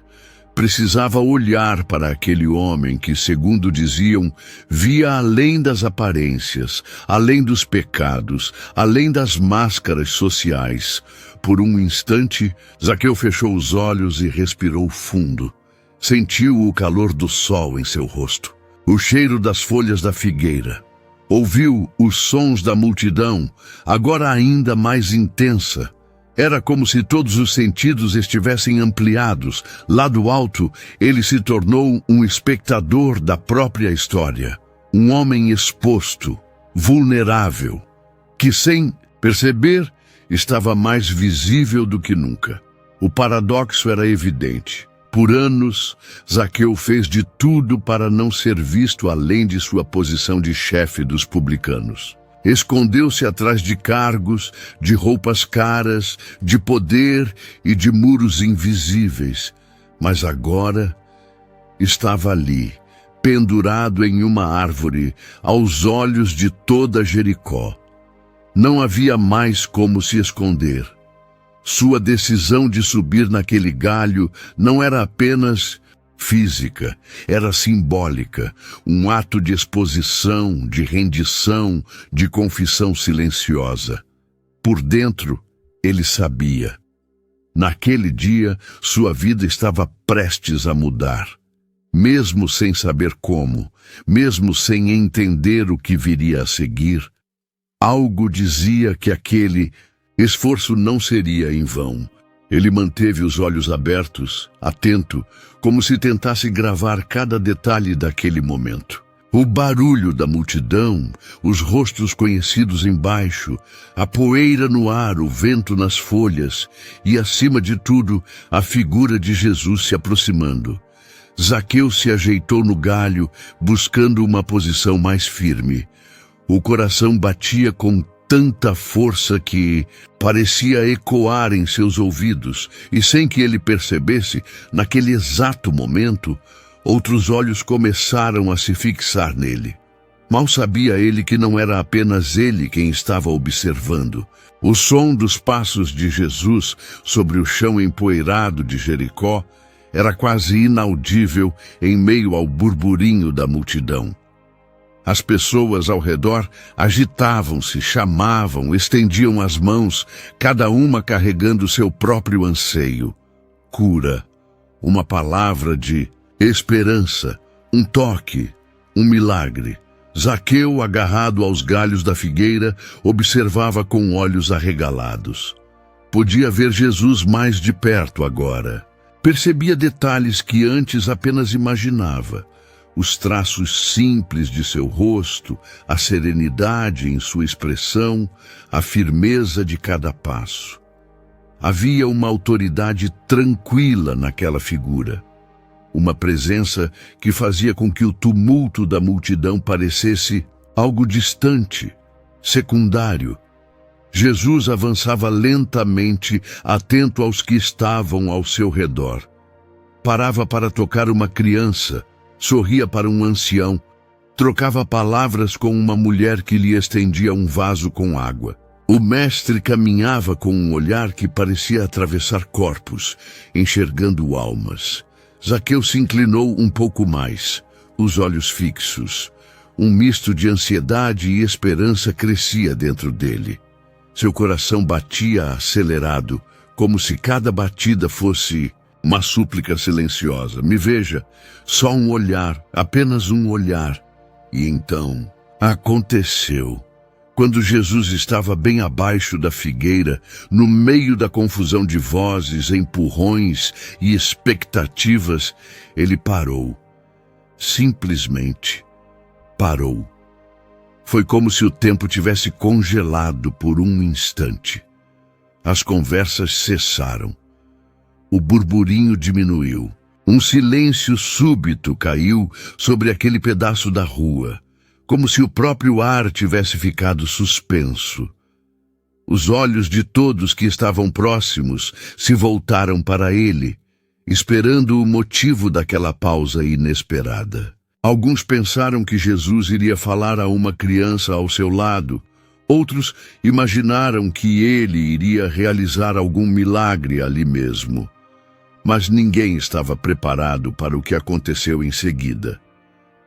precisava olhar para aquele homem que, segundo diziam, via além das aparências, além dos pecados, além das máscaras sociais. Por um instante, Zaqueu fechou os olhos e respirou fundo. Sentiu o calor do sol em seu rosto, o cheiro das folhas da figueira. Ouviu os sons da multidão, agora ainda mais intensa. Era como se todos os sentidos estivessem ampliados. Lá do alto, ele se tornou um espectador da própria história. Um homem exposto, vulnerável, que sem perceber estava mais visível do que nunca. O paradoxo era evidente. Por anos, Zaqueu fez de tudo para não ser visto além de sua posição de chefe dos publicanos. Escondeu-se atrás de cargos, de roupas caras, de poder e de muros invisíveis. Mas agora estava ali, pendurado em uma árvore, aos olhos de toda Jericó. Não havia mais como se esconder. Sua decisão de subir naquele galho não era apenas física, era simbólica, um ato de exposição, de rendição, de confissão silenciosa. Por dentro, ele sabia. Naquele dia, sua vida estava prestes a mudar. Mesmo sem saber como, mesmo sem entender o que viria a seguir, algo dizia que aquele esforço não seria em vão. Ele manteve os olhos abertos, atento, como se tentasse gravar cada detalhe daquele momento. O barulho da multidão, os rostos conhecidos embaixo, a poeira no ar, o vento nas folhas e, acima de tudo, a figura de Jesus se aproximando. Zaqueu se ajeitou no galho, buscando uma posição mais firme. O coração batia com tanta força que parecia ecoar em seus ouvidos, e sem que ele percebesse, naquele exato momento, outros olhos começaram a se fixar nele. Mal sabia ele que não era apenas ele quem estava observando. O som dos passos de Jesus sobre o chão empoeirado de Jericó era quase inaudível em meio ao burburinho da multidão. As pessoas ao redor agitavam-se, chamavam, estendiam as mãos, cada uma carregando seu próprio anseio. Cura, uma palavra de esperança, um toque, um milagre. Zaqueu, agarrado aos galhos da figueira, observava com olhos arregalados. Podia ver Jesus mais de perto agora. Percebia detalhes que antes apenas imaginava. Os traços simples de seu rosto, a serenidade em sua expressão, a firmeza de cada passo. Havia uma autoridade tranquila naquela figura, uma presença que fazia com que o tumulto da multidão parecesse algo distante, secundário. Jesus avançava lentamente, atento aos que estavam ao seu redor. Parava para tocar uma criança, sorria para um ancião, trocava palavras com uma mulher que lhe estendia um vaso com água. O mestre caminhava com um olhar que parecia atravessar corpos, enxergando almas. Zaqueu se inclinou um pouco mais, os olhos fixos. Um misto de ansiedade e esperança crescia dentro dele. Seu coração batia acelerado, como se cada batida fosse uma súplica silenciosa. Me veja, só um olhar, apenas um olhar. E então, aconteceu. Quando Jesus estava bem abaixo da figueira, no meio da confusão de vozes, empurrões e expectativas, ele parou. Simplesmente parou. Foi como se o tempo tivesse congelado por um instante. As conversas cessaram. O burburinho diminuiu. Um silêncio súbito caiu sobre aquele pedaço da rua, como se o próprio ar tivesse ficado suspenso. Os olhos de todos que estavam próximos se voltaram para ele, esperando o motivo daquela pausa inesperada. Alguns pensaram que Jesus iria falar a uma criança ao seu lado. Outros imaginaram que ele iria realizar algum milagre ali mesmo. Mas ninguém estava preparado para o que aconteceu em seguida.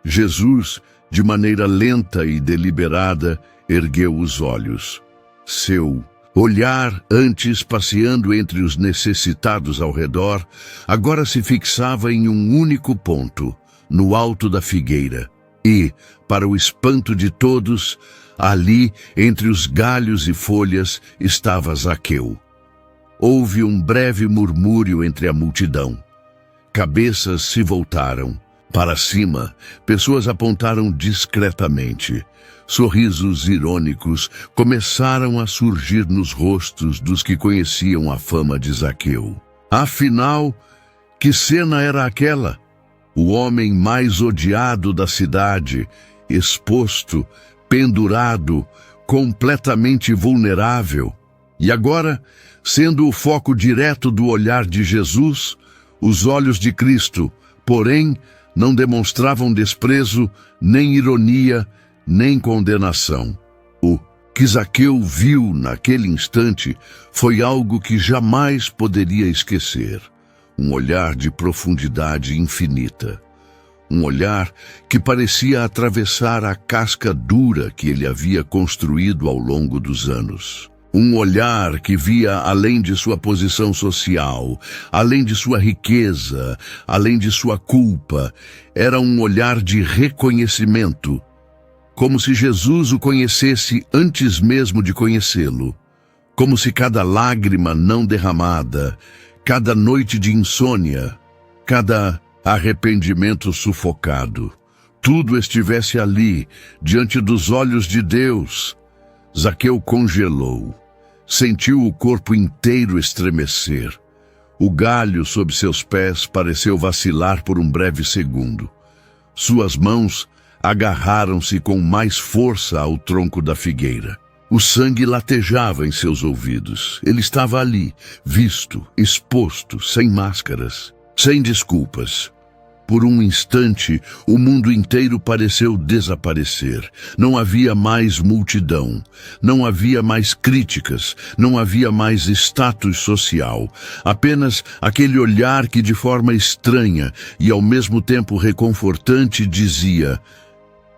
Jesus, de maneira lenta e deliberada, ergueu os olhos. Seu olhar, antes passeando entre os necessitados ao redor, agora se fixava em um único ponto, no alto da figueira. E, para o espanto de todos, ali, entre os galhos e folhas, estava Zaqueu. Houve um breve murmúrio entre a multidão. Cabeças se voltaram. Para cima, pessoas apontaram discretamente. Sorrisos irônicos começaram a surgir nos rostos dos que conheciam a fama de Zaqueu. Afinal, que cena era aquela? O homem mais odiado da cidade, exposto, pendurado, completamente vulnerável. E agora, sendo o foco direto do olhar de Jesus, os olhos de Cristo, porém, não demonstravam desprezo, nem ironia, nem condenação. O que Zaqueu viu naquele instante foi algo que jamais poderia esquecer. Um olhar de profundidade infinita. Um olhar que parecia atravessar a casca dura que ele havia construído ao longo dos anos. Um olhar que via além de sua posição social, além de sua riqueza, além de sua culpa. Era um olhar de reconhecimento, como se Jesus o conhecesse antes mesmo de conhecê-lo. Como se cada lágrima não derramada, cada noite de insônia, cada arrependimento sufocado, tudo estivesse ali, diante dos olhos de Deus. Zaqueu congelou. Sentiu o corpo inteiro estremecer. O galho sob seus pés pareceu vacilar por um breve segundo. Suas mãos agarraram-se com mais força ao tronco da figueira. O sangue latejava em seus ouvidos. Ele estava ali, visto, exposto, sem máscaras, sem desculpas. Por um instante, o mundo inteiro pareceu desaparecer. Não havia mais multidão, não havia mais críticas, não havia mais status social. Apenas aquele olhar que, de forma estranha e ao mesmo tempo reconfortante, dizia: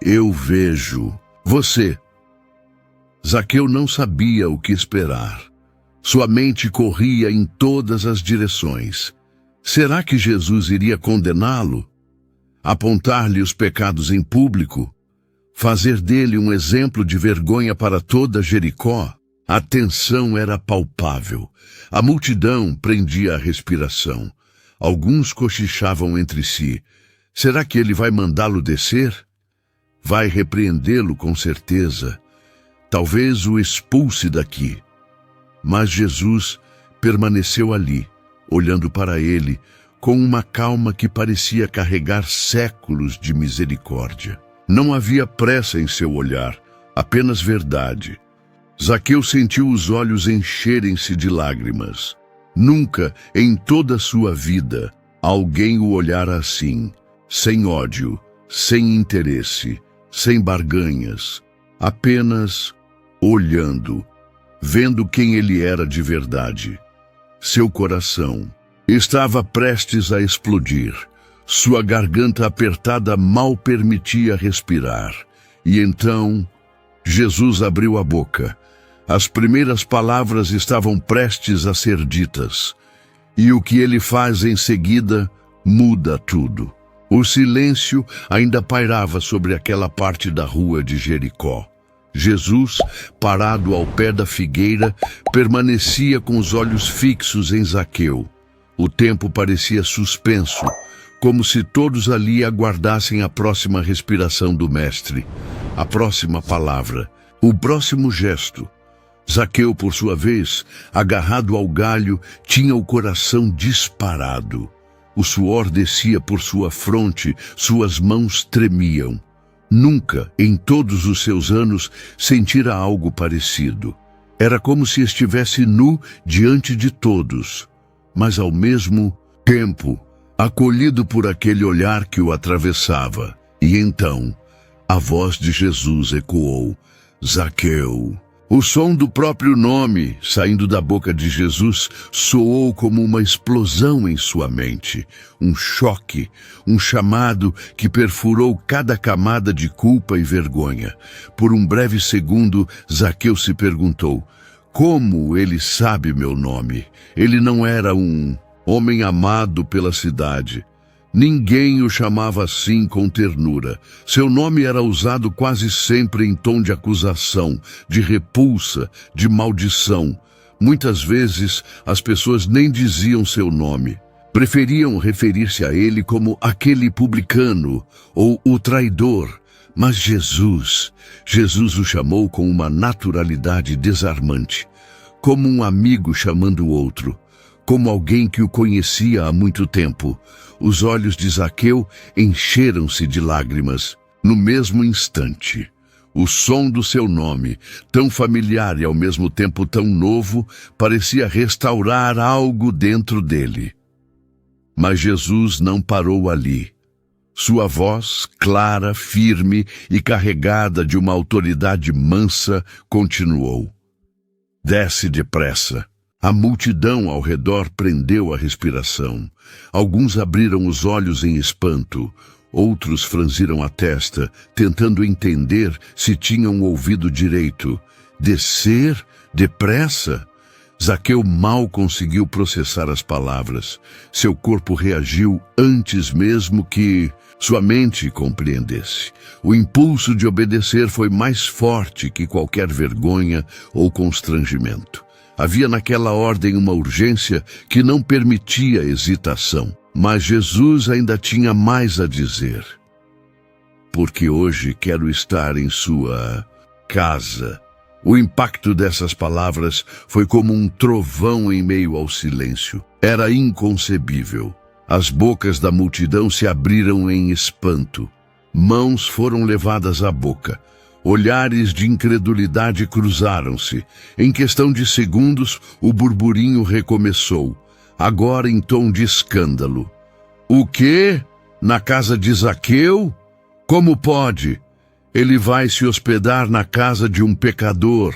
"Eu vejo você." Zaqueu não sabia o que esperar. Sua mente corria em todas as direções. Será que Jesus iria condená-lo? Apontar-lhe os pecados em público? Fazer dele um exemplo de vergonha para toda Jericó? A tensão era palpável. A multidão prendia a respiração. Alguns cochichavam entre si. Será que ele vai mandá-lo descer? Vai repreendê-lo com certeza. Talvez o expulse daqui. Mas Jesus permaneceu ali, olhando para ele, com uma calma que parecia carregar séculos de misericórdia. Não havia pressa em seu olhar, apenas verdade. Zaqueu sentiu os olhos encherem-se de lágrimas. Nunca, em toda a sua vida, alguém o olhara assim, sem ódio, sem interesse, sem barganhas, apenas olhando, vendo quem ele era de verdade. Seu coração estava prestes a explodir. Sua garganta apertada mal permitia respirar. E então, Jesus abriu a boca. As primeiras palavras estavam prestes a ser ditas. E o que ele faz em seguida muda tudo. O silêncio ainda pairava sobre aquela parte da rua de Jericó. Jesus, parado ao pé da figueira, permanecia com os olhos fixos em Zaqueu. O tempo parecia suspenso, como se todos ali aguardassem a próxima respiração do Mestre, a próxima palavra, o próximo gesto. Zaqueu, por sua vez, agarrado ao galho, tinha o coração disparado. O suor descia por sua fronte, suas mãos tremiam. Nunca, em todos os seus anos, sentira algo parecido. Era como se estivesse nu diante de todos, mas ao mesmo tempo, acolhido por aquele olhar que o atravessava. E então, a voz de Jesus ecoou: Zaqueu. O som do próprio nome, saindo da boca de Jesus, soou como uma explosão em sua mente. Um choque, um chamado que perfurou cada camada de culpa e vergonha. Por um breve segundo, Zaqueu se perguntou: como ele sabe meu nome? Ele não era um homem amado pela cidade. Ninguém o chamava assim com ternura. Seu nome era usado quase sempre em tom de acusação, de repulsa, de maldição. Muitas vezes, as pessoas nem diziam seu nome. Preferiam referir-se a ele como aquele publicano ou o traidor. Mas Jesus o chamou com uma naturalidade desarmante, como um amigo chamando o outro, como alguém que o conhecia há muito tempo. Os olhos de Zaqueu encheram-se de lágrimas. No mesmo instante, o som do seu nome, tão familiar e ao mesmo tempo tão novo, parecia restaurar algo dentro dele. Mas Jesus não parou ali. Sua voz, clara, firme e carregada de uma autoridade mansa, continuou: desce depressa. A multidão ao redor prendeu a respiração. Alguns abriram os olhos em espanto. Outros franziram a testa, tentando entender se tinham ouvido direito. Descer? Depressa? Zaqueu mal conseguiu processar as palavras. Seu corpo reagiu antes mesmo que sua mente compreendesse. O impulso de obedecer foi mais forte que qualquer vergonha ou constrangimento. Havia naquela ordem uma urgência que não permitia hesitação. Mas Jesus ainda tinha mais a dizer. Porque hoje quero estar em sua casa. O impacto dessas palavras foi como um trovão em meio ao silêncio. Era inconcebível. As bocas da multidão se abriram em espanto. Mãos foram levadas à boca. Olhares de incredulidade cruzaram-se. Em questão de segundos, o burburinho recomeçou, agora em tom de escândalo. O quê? Na casa de Zaqueu? Como pode? Ele vai se hospedar na casa de um pecador.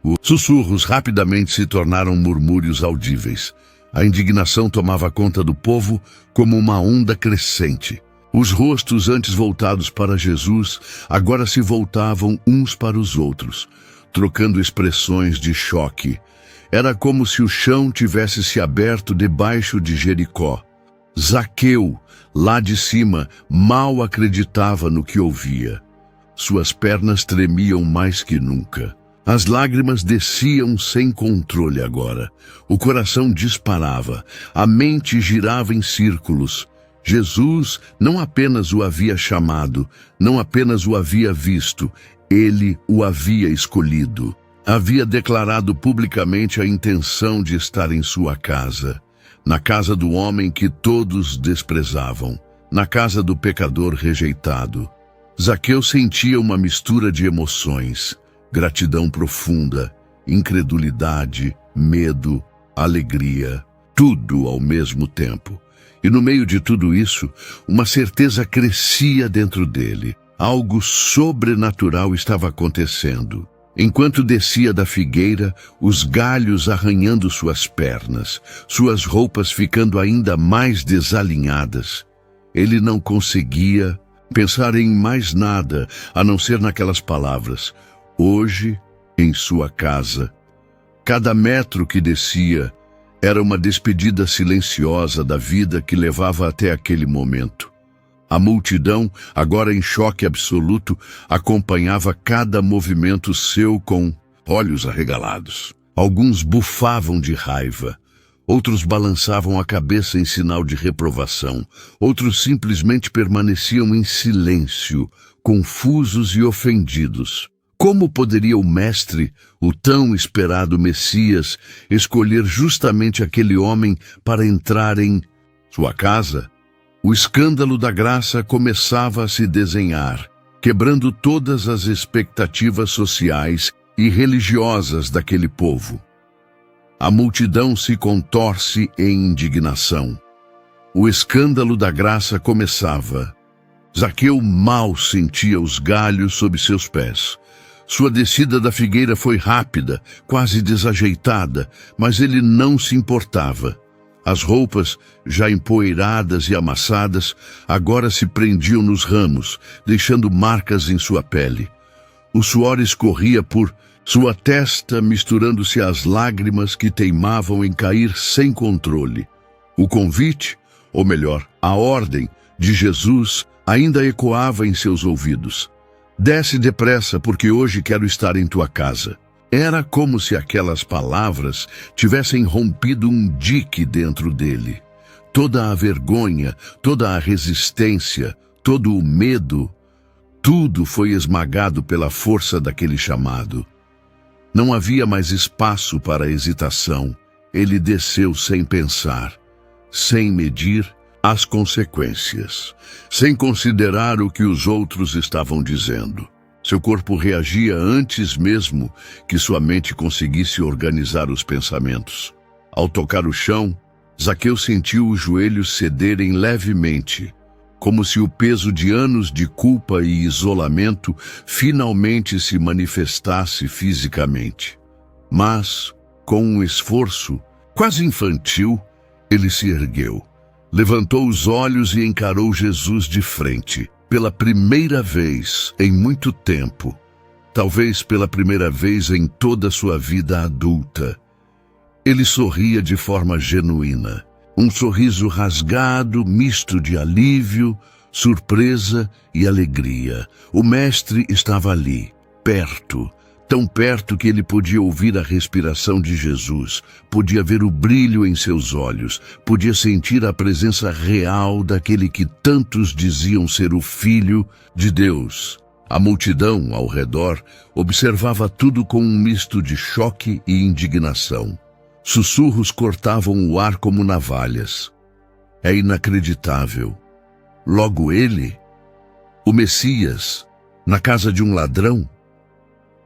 Os sussurros rapidamente se tornaram murmúrios audíveis. A indignação tomava conta do povo como uma onda crescente. Os rostos antes voltados para Jesus agora se voltavam uns para os outros, trocando expressões de choque. Era como se o chão tivesse se aberto debaixo de Jericó. Zaqueu, lá de cima, mal acreditava no que ouvia. Suas pernas tremiam mais que nunca. As lágrimas desciam sem controle agora. O coração disparava, a mente girava em círculos. Jesus não apenas o havia chamado, não apenas o havia visto, ele o havia escolhido. Havia declarado publicamente a intenção de estar em sua casa, na casa do homem que todos desprezavam, na casa do pecador rejeitado. Zaqueu sentia uma mistura de emoções, gratidão profunda, incredulidade, medo, alegria, tudo ao mesmo tempo. E no meio de tudo isso, uma certeza crescia dentro dele. Algo sobrenatural estava acontecendo. Enquanto descia da figueira, os galhos arranhando suas pernas, suas roupas ficando ainda mais desalinhadas. Ele não conseguia pensar em mais nada, a não ser naquelas palavras. Hoje, em sua casa. Cada metro que descia era uma despedida silenciosa da vida que levava até aquele momento. A multidão, agora em choque absoluto, acompanhava cada movimento seu com olhos arregalados. Alguns bufavam de raiva, outros balançavam a cabeça em sinal de reprovação, outros simplesmente permaneciam em silêncio, confusos e ofendidos. Como poderia o Mestre, o tão esperado Messias, escolher justamente aquele homem para entrar em sua casa? O escândalo da graça começava a se desenhar, quebrando todas as expectativas sociais e religiosas daquele povo. A multidão se contorce em indignação. O escândalo da graça começava. Zaqueu mal sentia os galhos sob seus pés. Sua descida da figueira foi rápida, quase desajeitada, mas ele não se importava. As roupas, já empoeiradas e amassadas, agora se prendiam nos ramos, deixando marcas em sua pele. O suor escorria por sua testa, misturando-se às lágrimas que teimavam em cair sem controle. O convite, ou melhor, a ordem de Jesus ainda ecoava em seus ouvidos. Desce depressa, porque hoje quero estar em tua casa. Era como se aquelas palavras tivessem rompido um dique dentro dele. Toda a vergonha, toda a resistência, todo o medo, tudo foi esmagado pela força daquele chamado. Não havia mais espaço para hesitação. Ele desceu sem pensar, sem medir as consequências, sem considerar o que os outros estavam dizendo. Seu corpo reagia antes mesmo que sua mente conseguisse organizar os pensamentos. Ao tocar o chão, Zaqueu sentiu os joelhos cederem levemente, como se o peso de anos de culpa e isolamento finalmente se manifestasse fisicamente. Mas, com um esforço quase infantil, ele se ergueu. Levantou os olhos e encarou Jesus de frente. Pela primeira vez em muito tempo, talvez pela primeira vez em toda a sua vida adulta, ele sorria de forma genuína. Um sorriso rasgado, misto de alívio, surpresa e alegria. O mestre estava ali, perto, tão perto que ele podia ouvir a respiração de Jesus, podia ver o brilho em seus olhos, podia sentir a presença real daquele que tantos diziam ser o Filho de Deus. A multidão ao redor observava tudo com um misto de choque e indignação. Sussurros cortavam o ar como navalhas. É inacreditável. Logo ele, o Messias, na casa de um ladrão?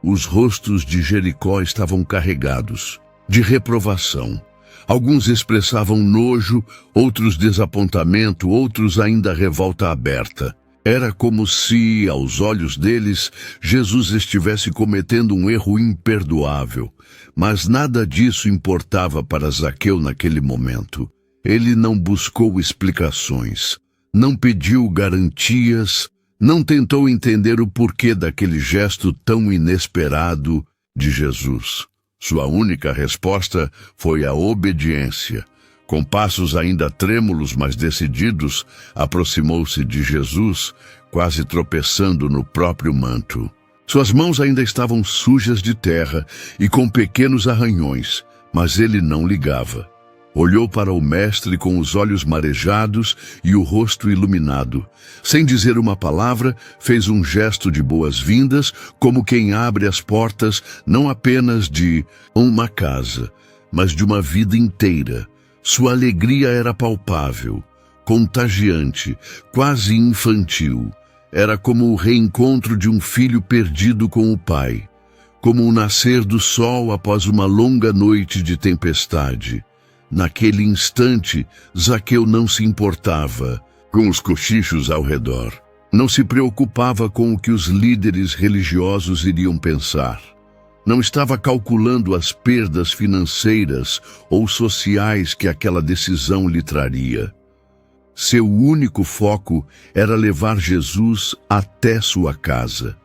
Os rostos de Jericó estavam carregados de reprovação. Alguns expressavam nojo, outros desapontamento, outros ainda revolta aberta. Era como se, aos olhos deles, Jesus estivesse cometendo um erro imperdoável. Mas nada disso importava para Zaqueu naquele momento. Ele não buscou explicações, não pediu garantias, não tentou entender o porquê daquele gesto tão inesperado de Jesus. Sua única resposta foi a obediência. Com passos ainda trêmulos, mas decididos, aproximou-se de Jesus, quase tropeçando no próprio manto. Suas mãos ainda estavam sujas de terra e com pequenos arranhões, mas ele não ligava. Olhou para o mestre com os olhos marejados e o rosto iluminado. Sem dizer uma palavra, fez um gesto de boas-vindas, como quem abre as portas não apenas de uma casa, mas de uma vida inteira. Sua alegria era palpável, contagiante, quase infantil. Era como o reencontro de um filho perdido com o pai, como o nascer do sol após uma longa noite de tempestade. Naquele instante, Zaqueu não se importava com os cochichos ao redor. Não se preocupava com o que os líderes religiosos iriam pensar. Não estava calculando as perdas financeiras ou sociais que aquela decisão lhe traria. Seu único foco era levar Jesus até sua casa.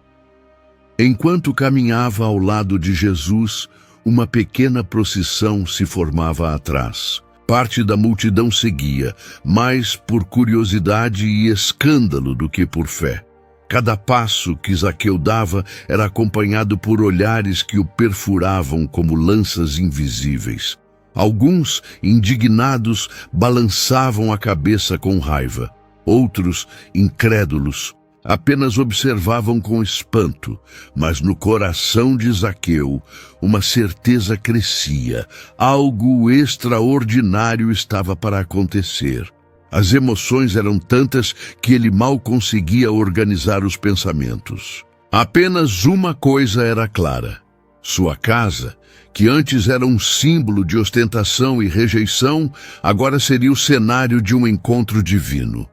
Enquanto caminhava ao lado de Jesus, uma pequena procissão se formava atrás. Parte da multidão seguia, mais por curiosidade e escândalo do que por fé. Cada passo que Zaqueu dava era acompanhado por olhares que o perfuravam como lanças invisíveis. Alguns, indignados, balançavam a cabeça com raiva. Outros, incrédulos, apenas observavam com espanto, mas no coração de Zaqueu uma certeza crescia. Algo extraordinário estava para acontecer. As emoções eram tantas que ele mal conseguia organizar os pensamentos. Apenas uma coisa era clara: Sua casa, que antes era um símbolo de ostentação e rejeição, agora seria o cenário de um encontro divino.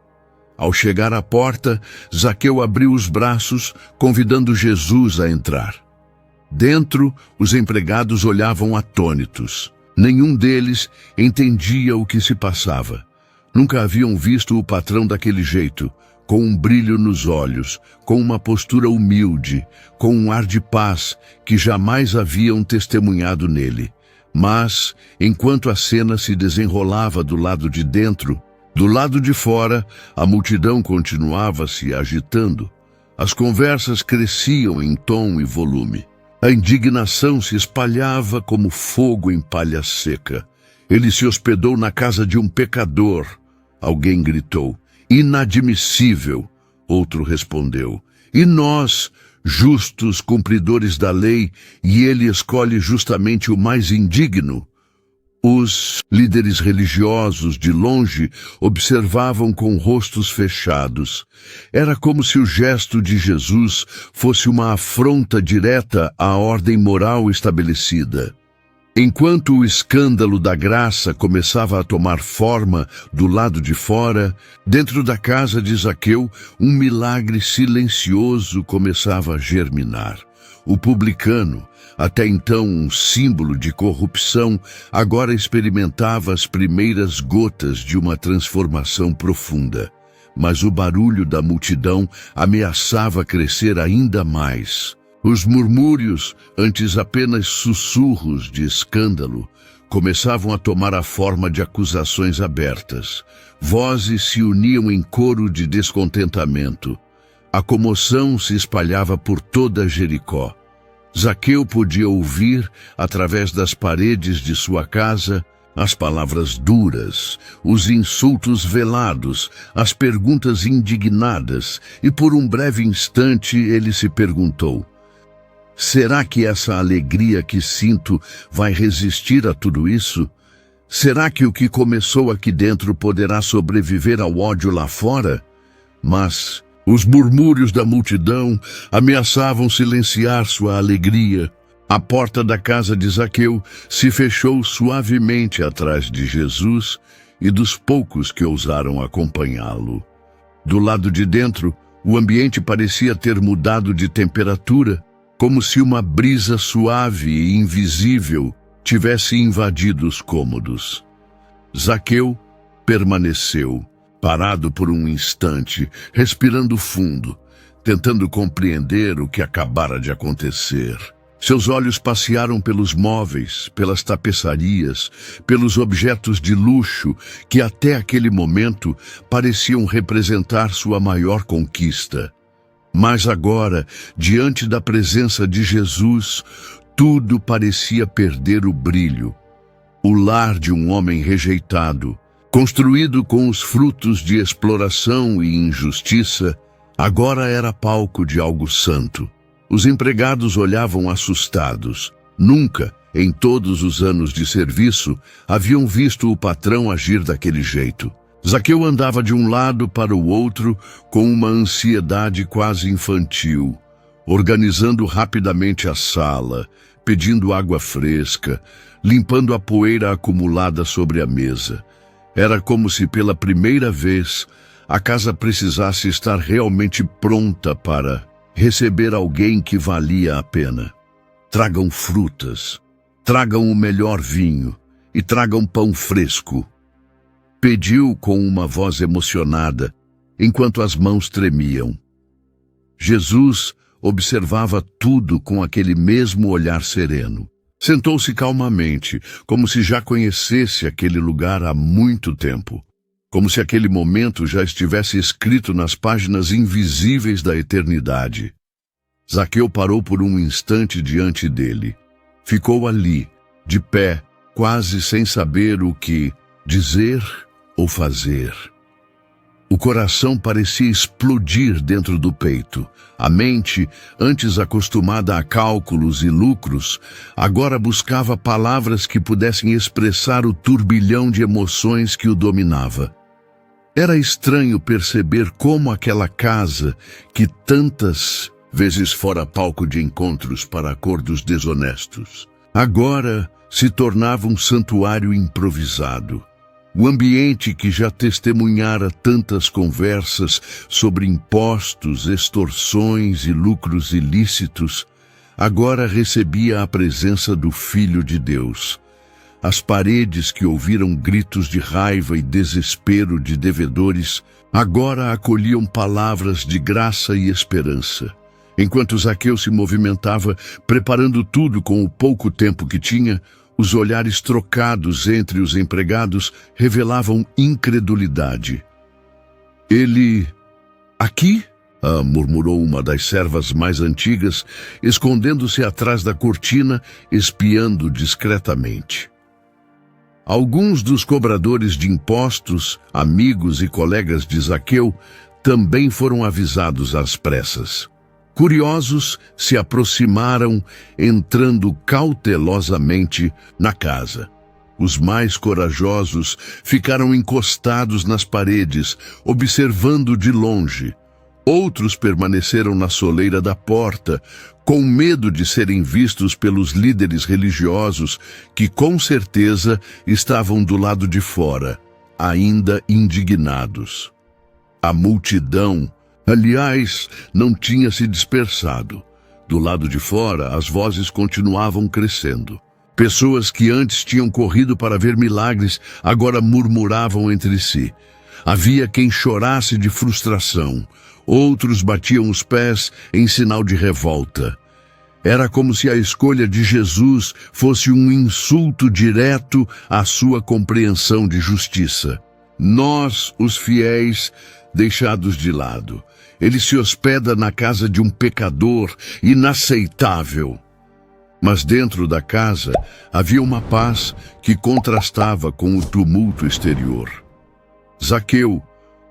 Ao chegar à porta, Zaqueu abriu os braços, convidando Jesus a entrar. Dentro, os empregados olhavam atônitos. Nenhum deles entendia o que se passava. Nunca haviam visto o patrão daquele jeito, com um brilho nos olhos, com uma postura humilde, com um ar de paz que jamais haviam testemunhado nele. Mas, enquanto a cena se desenrolava do lado de dentro, do lado de fora, a multidão continuava se agitando. As conversas cresciam em tom e volume. A indignação se espalhava como fogo em palha seca. Ele se hospedou na casa de um pecador. Alguém gritou. Inadmissível, outro respondeu. E nós, justos cumpridores da lei, e ele escolhe justamente o mais indigno? Os líderes religiosos, de longe, observavam com rostos fechados. Era como se o gesto de Jesus fosse uma afronta direta à ordem moral estabelecida. Enquanto o escândalo da graça começava a tomar forma do lado de fora, dentro da casa de Zaqueu, um milagre silencioso começava a germinar. O publicano, até então um símbolo de corrupção, agora experimentava as primeiras gotas de uma transformação profunda. Mas o barulho da multidão ameaçava crescer ainda mais. Os murmúrios, antes apenas sussurros de escândalo, começavam a tomar a forma de acusações abertas. Vozes se uniam em coro de descontentamento. A comoção se espalhava por toda Jericó. Zaqueu podia ouvir, através das paredes de sua casa, as palavras duras, os insultos velados, as perguntas indignadas, e por um breve instante ele se perguntou: será que essa alegria que sinto vai resistir a tudo isso? Será que o que começou aqui dentro poderá sobreviver ao ódio lá fora? Mas os murmúrios da multidão ameaçavam silenciar sua alegria. A porta da casa de Zaqueu se fechou suavemente atrás de Jesus e dos poucos que ousaram acompanhá-lo. Do lado de dentro, o ambiente parecia ter mudado de temperatura, como se uma brisa suave e invisível tivesse invadido os cômodos. Zaqueu permaneceu, parado por um instante, respirando fundo, tentando compreender o que acabara de acontecer. Seus olhos passearam pelos móveis, pelas tapeçarias, pelos objetos de luxo que até aquele momento pareciam representar sua maior conquista. Mas agora, diante da presença de Jesus, tudo parecia perder o brilho. O lar de um homem rejeitado, construído com os frutos de exploração e injustiça, agora era palco de algo santo. Os empregados olhavam assustados. Nunca, em todos os anos de serviço, haviam visto o patrão agir daquele jeito. Zaqueu andava de um lado para o outro com uma ansiedade quase infantil, organizando rapidamente a sala, pedindo água fresca, limpando a poeira acumulada sobre a mesa. Era como se pela primeira vez a casa precisasse estar realmente pronta para receber alguém que valia a pena. Tragam frutas, tragam o melhor vinho e tragam pão fresco. Pediu com uma voz emocionada, enquanto as mãos tremiam. Jesus observava tudo com aquele mesmo olhar sereno. Sentou-se calmamente, como se já conhecesse aquele lugar há muito tempo. Como se aquele momento já estivesse escrito nas páginas invisíveis da eternidade. Zaqueu parou por um instante diante dele. Ficou ali, de pé, quase sem saber o que dizer ou fazer. O coração parecia explodir dentro do peito. A mente, antes acostumada a cálculos e lucros, agora buscava palavras que pudessem expressar o turbilhão de emoções que o dominava. Era estranho perceber como aquela casa, que tantas vezes fora palco de encontros para acordos desonestos. Agora se tornava um santuário improvisado. O ambiente que já testemunhara tantas conversas sobre impostos, extorsões e lucros ilícitos, agora recebia a presença do Filho de Deus. As paredes que ouviram gritos de raiva e desespero de devedores, agora acolhiam palavras de graça e esperança. Enquanto Zaqueu se movimentava, preparando tudo com o pouco tempo que tinha, os olhares trocados entre os empregados revelavam incredulidade. Ele... aqui? Murmurou uma das servas mais antigas, escondendo-se atrás da cortina, espiando discretamente. Alguns dos cobradores de impostos, amigos e colegas de Zaqueu, também foram avisados às pressas. Curiosos, se aproximaram, entrando cautelosamente na casa. Os mais corajosos ficaram encostados nas paredes, observando de longe. Outros permaneceram na soleira da porta, com medo de serem vistos pelos líderes religiosos que, com certeza, estavam do lado de fora, ainda indignados. A multidão, aliás, não tinha se dispersado. Do lado de fora, as vozes continuavam crescendo. Pessoas que antes tinham corrido para ver milagres, agora murmuravam entre si. Havia quem chorasse de frustração. Outros batiam os pés em sinal de revolta. Era como se a escolha de Jesus fosse um insulto direto à sua compreensão de justiça. Nós, os fiéis, deixados de lado. Ele se hospeda na casa de um pecador inaceitável. Mas dentro da casa havia uma paz que contrastava com o tumulto exterior. Zaqueu,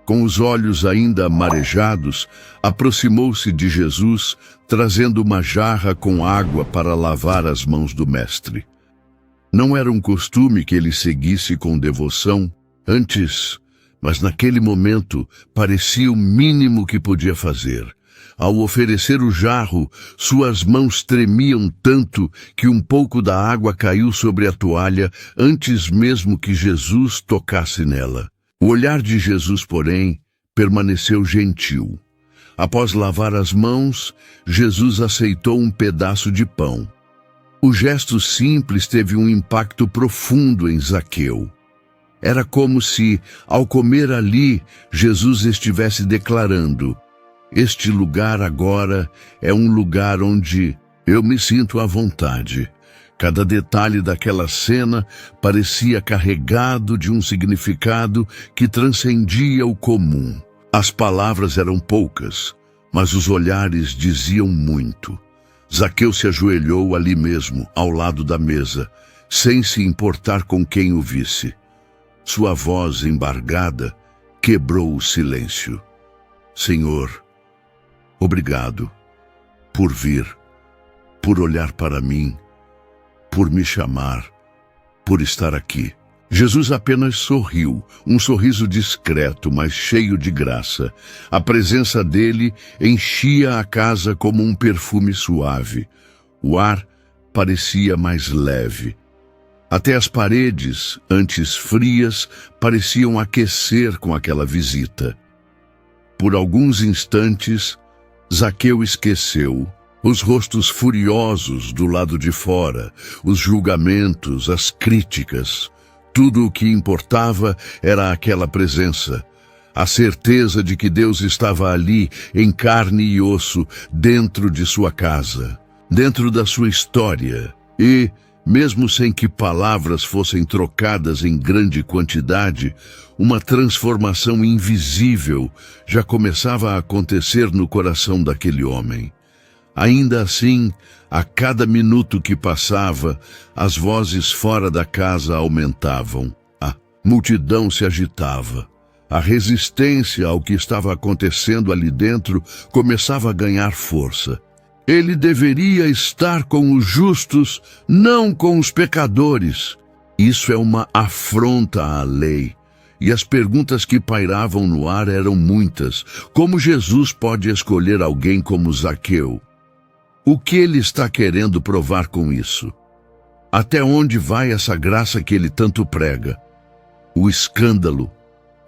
com os olhos ainda marejados, aproximou-se de Jesus, trazendo uma jarra com água para lavar as mãos do mestre. Não era um costume que ele seguisse com devoção antes, mas naquele momento parecia o mínimo que podia fazer. Ao oferecer o jarro, suas mãos tremiam tanto que um pouco da água caiu sobre a toalha antes mesmo que Jesus tocasse nela. O olhar de Jesus, porém, permaneceu gentil. Após lavar as mãos, Jesus aceitou um pedaço de pão. O gesto simples teve um impacto profundo em Zaqueu. Era como se, ao comer ali, Jesus estivesse declarando: "Este lugar agora é um lugar onde eu me sinto à vontade." Cada detalhe daquela cena parecia carregado de um significado que transcendia o comum. As palavras eram poucas, mas os olhares diziam muito. Zaqueu se ajoelhou ali mesmo, ao lado da mesa, sem se importar com quem o visse. Sua voz embargada quebrou o silêncio. "Senhor, obrigado por vir, por olhar para mim, por me chamar, por estar aqui." Jesus apenas sorriu, um sorriso discreto, mas cheio de graça. A presença dele enchia a casa como um perfume suave. O ar parecia mais leve. Até as paredes, antes frias, pareciam aquecer com aquela visita. Por alguns instantes, Zaqueu esqueceu os rostos furiosos do lado de fora, os julgamentos, as críticas. Tudo o que importava era aquela presença, a certeza de que Deus estava ali, em carne e osso, dentro de sua casa, dentro da sua história. E, mesmo sem que palavras fossem trocadas em grande quantidade, uma transformação invisível já começava a acontecer no coração daquele homem. Ainda assim, a cada minuto que passava, as vozes fora da casa aumentavam. A multidão se agitava. A resistência ao que estava acontecendo ali dentro começava a ganhar força. Ele deveria estar com os justos, não com os pecadores. Isso é uma afronta à lei. e as perguntas que pairavam no ar eram muitas. Como Jesus pode escolher alguém como Zaqueu? O que ele está querendo provar com isso? Até onde vai essa graça que ele tanto prega? O escândalo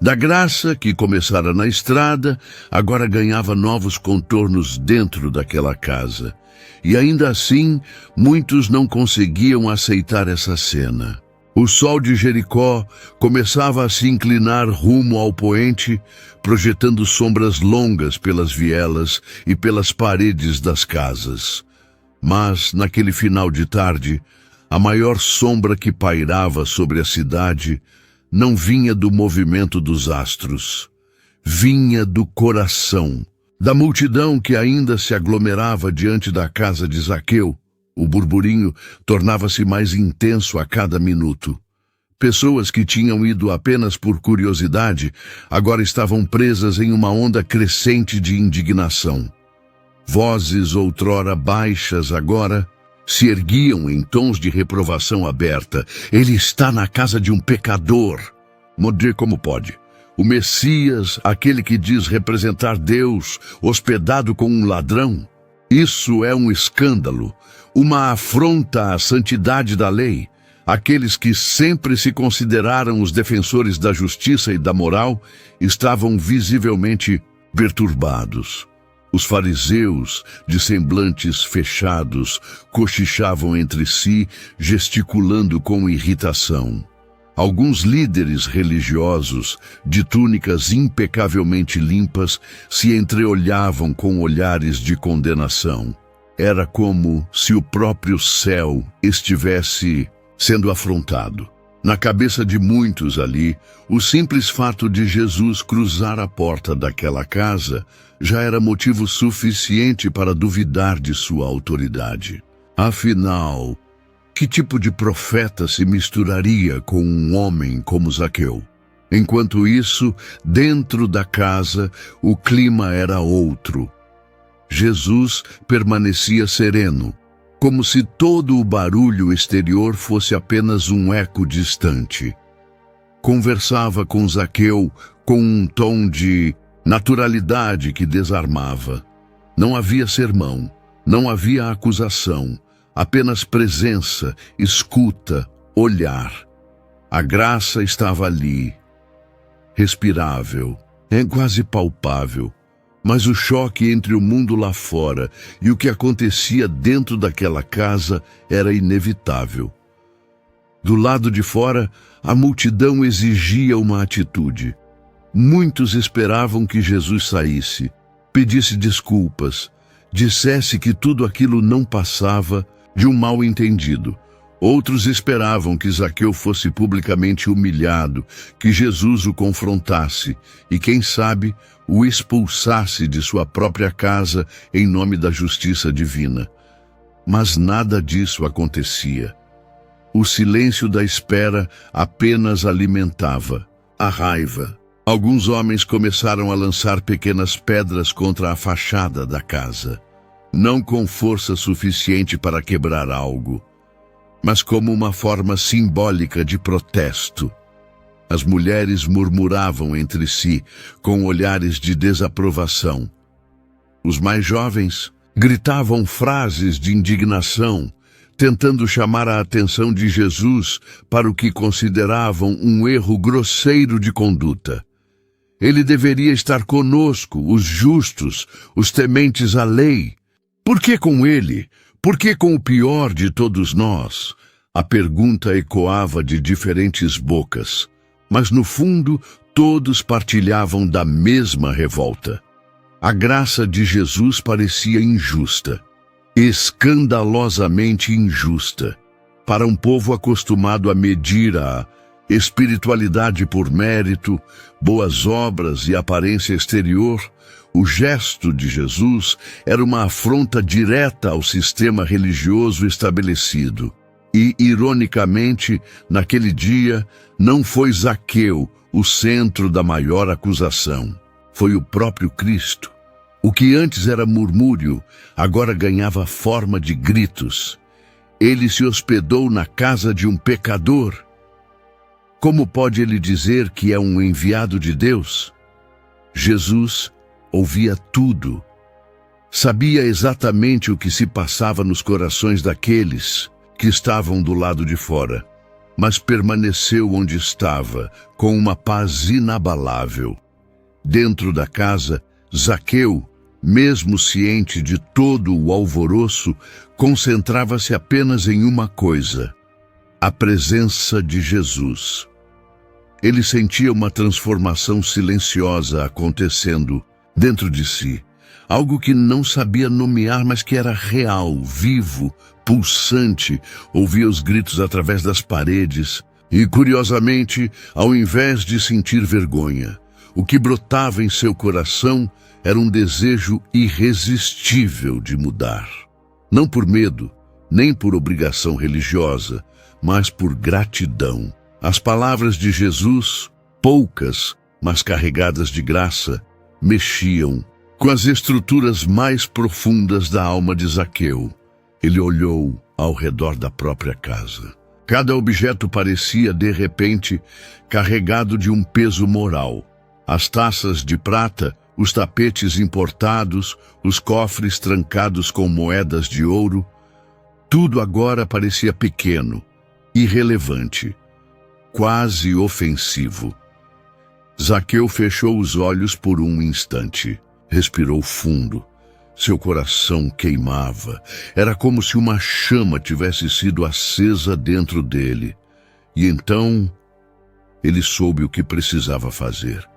da graça que começara na estrada, agora ganhava novos contornos dentro daquela casa. E ainda assim, muitos não conseguiam aceitar essa cena. O sol de Jericó começava a se inclinar rumo ao poente, projetando sombras longas pelas vielas e pelas paredes das casas. Mas, naquele final de tarde, a maior sombra que pairava sobre a cidade não vinha do movimento dos astros, vinha do coração, da multidão que ainda se aglomerava diante da casa de Zaqueu. O burburinho tornava-se mais intenso a cada minuto. Pessoas que tinham ido apenas por curiosidade, agora estavam presas em uma onda crescente de indignação. Vozes outrora baixas agora se erguiam em tons de reprovação aberta. Ele está na casa de um pecador. Modê como pode. O Messias, aquele que diz representar Deus, hospedado com um ladrão. Isso é um escândalo, uma afronta à santidade da lei. Aqueles que sempre se consideraram os defensores da justiça e da moral estavam visivelmente perturbados. Os fariseus, de semblantes fechados, cochichavam entre si, gesticulando com irritação. Alguns líderes religiosos, de túnicas impecavelmente limpas, se entreolhavam com olhares de condenação. Era como se o próprio céu estivesse sendo afrontado. Na cabeça de muitos ali, o simples fato de Jesus cruzar a porta daquela casa já era motivo suficiente para duvidar de sua autoridade. Afinal, que tipo de profeta se misturaria com um homem como Zaqueu? Enquanto isso, dentro da casa, o clima era outro. Jesus permanecia sereno, como se todo o barulho exterior fosse apenas um eco distante. Conversava com Zaqueu com um tom de naturalidade que desarmava. Não havia sermão, não havia acusação, apenas presença, escuta, olhar. A graça estava ali, respirável, quase palpável. Mas o choque entre o mundo lá fora e o que acontecia dentro daquela casa era inevitável. Do lado de fora, a multidão exigia uma atitude. Muitos esperavam que Jesus saísse, pedisse desculpas, dissesse que tudo aquilo não passava de um mal-entendido. Outros esperavam que Zaqueu fosse publicamente humilhado, que Jesus o confrontasse e, quem sabe, o expulsasse de sua própria casa em nome da justiça divina. Mas nada disso acontecia. O silêncio da espera apenas alimentava a raiva. Alguns homens começaram a lançar pequenas pedras contra a fachada da casa, não com força suficiente para quebrar algo, mas como uma forma simbólica de protesto. As mulheres murmuravam entre si, com olhares de desaprovação. Os mais jovens gritavam frases de indignação, tentando chamar a atenção de Jesus para o que consideravam um erro grosseiro de conduta. Ele deveria estar conosco, os justos, os tementes à lei. Por que com ele? Por que com o pior de todos nós? A pergunta ecoava de diferentes bocas, mas no fundo todos partilhavam da mesma revolta. A graça de Jesus parecia injusta, escandalosamente injusta. Para um povo acostumado a medir a espiritualidade por mérito, boas obras e aparência exterior, o gesto de Jesus era uma afronta direta ao sistema religioso estabelecido. E, ironicamente, naquele dia, não foi Zaqueu o centro da maior acusação. Foi o próprio Cristo. O que antes era murmúrio, agora ganhava forma de gritos. Ele se hospedou na casa de um pecador. Como pode ele dizer que é um enviado de Deus? Jesus ouvia tudo. Sabia exatamente o que se passava nos corações daqueles que estavam do lado de fora, mas permaneceu onde estava, com uma paz inabalável. Dentro da casa, Zaqueu, mesmo ciente de todo o alvoroço, concentrava-se apenas em uma coisa: a presença de Jesus. Ele sentia uma transformação silenciosa acontecendo dentro de si. Algo que não sabia nomear, mas que era real, vivo, pulsante. Ouvia os gritos através das paredes e, curiosamente, ao invés de sentir vergonha, o que brotava em seu coração era um desejo irresistível de mudar. Não por medo, nem por obrigação religiosa, mas por gratidão. As palavras de Jesus, poucas, mas carregadas de graça, mexiam com as estruturas mais profundas da alma de Zaqueu. Ele olhou ao redor da própria casa. Cada objeto parecia, de repente, carregado de um peso moral. As taças de prata, os tapetes importados, os cofres trancados com moedas de ouro, tudo agora parecia pequeno, irrelevante, quase ofensivo. Zaqueu fechou os olhos por um instante. Respirou fundo. Seu coração queimava. Era como se uma chama tivesse sido acesa dentro dele. E então, ele soube o que precisava fazer.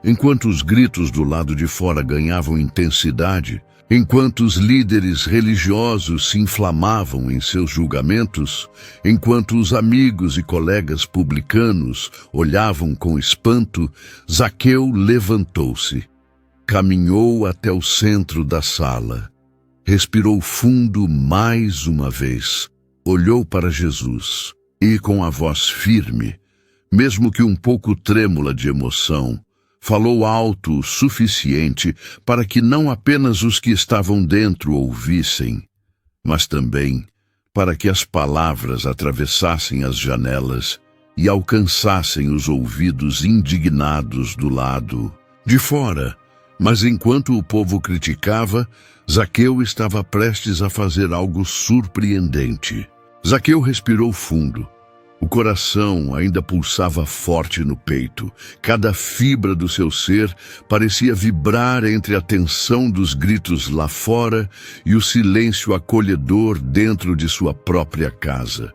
Enquanto os gritos do lado de fora ganhavam intensidade, enquanto os líderes religiosos se inflamavam em seus julgamentos, enquanto os amigos e colegas publicanos olhavam com espanto, Zaqueu levantou-se. Caminhou até o centro da sala. Respirou fundo mais uma vez. Olhou para Jesus e, com a voz firme, mesmo que um pouco trêmula de emoção, falou alto o suficiente para que não apenas os que estavam dentro ouvissem, mas também para que as palavras atravessassem as janelas e alcançassem os ouvidos indignados do lado de fora. Mas enquanto o povo criticava, Zaqueu estava prestes a fazer algo surpreendente. Zaqueu respirou fundo. O coração ainda pulsava forte no peito. Cada fibra do seu ser parecia vibrar entre a tensão dos gritos lá fora e o silêncio acolhedor dentro de sua própria casa.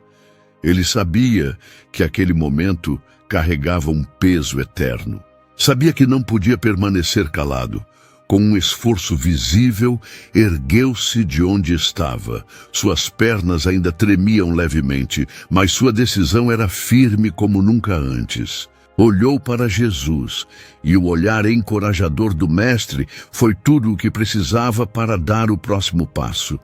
Ele sabia que aquele momento carregava um peso eterno. Sabia que não podia permanecer calado. Com um esforço visível, ergueu-se de onde estava. Suas pernas ainda tremiam levemente, mas sua decisão era firme como nunca antes. Olhou para Jesus, e o olhar encorajador do Mestre foi tudo o que precisava para dar o próximo passo.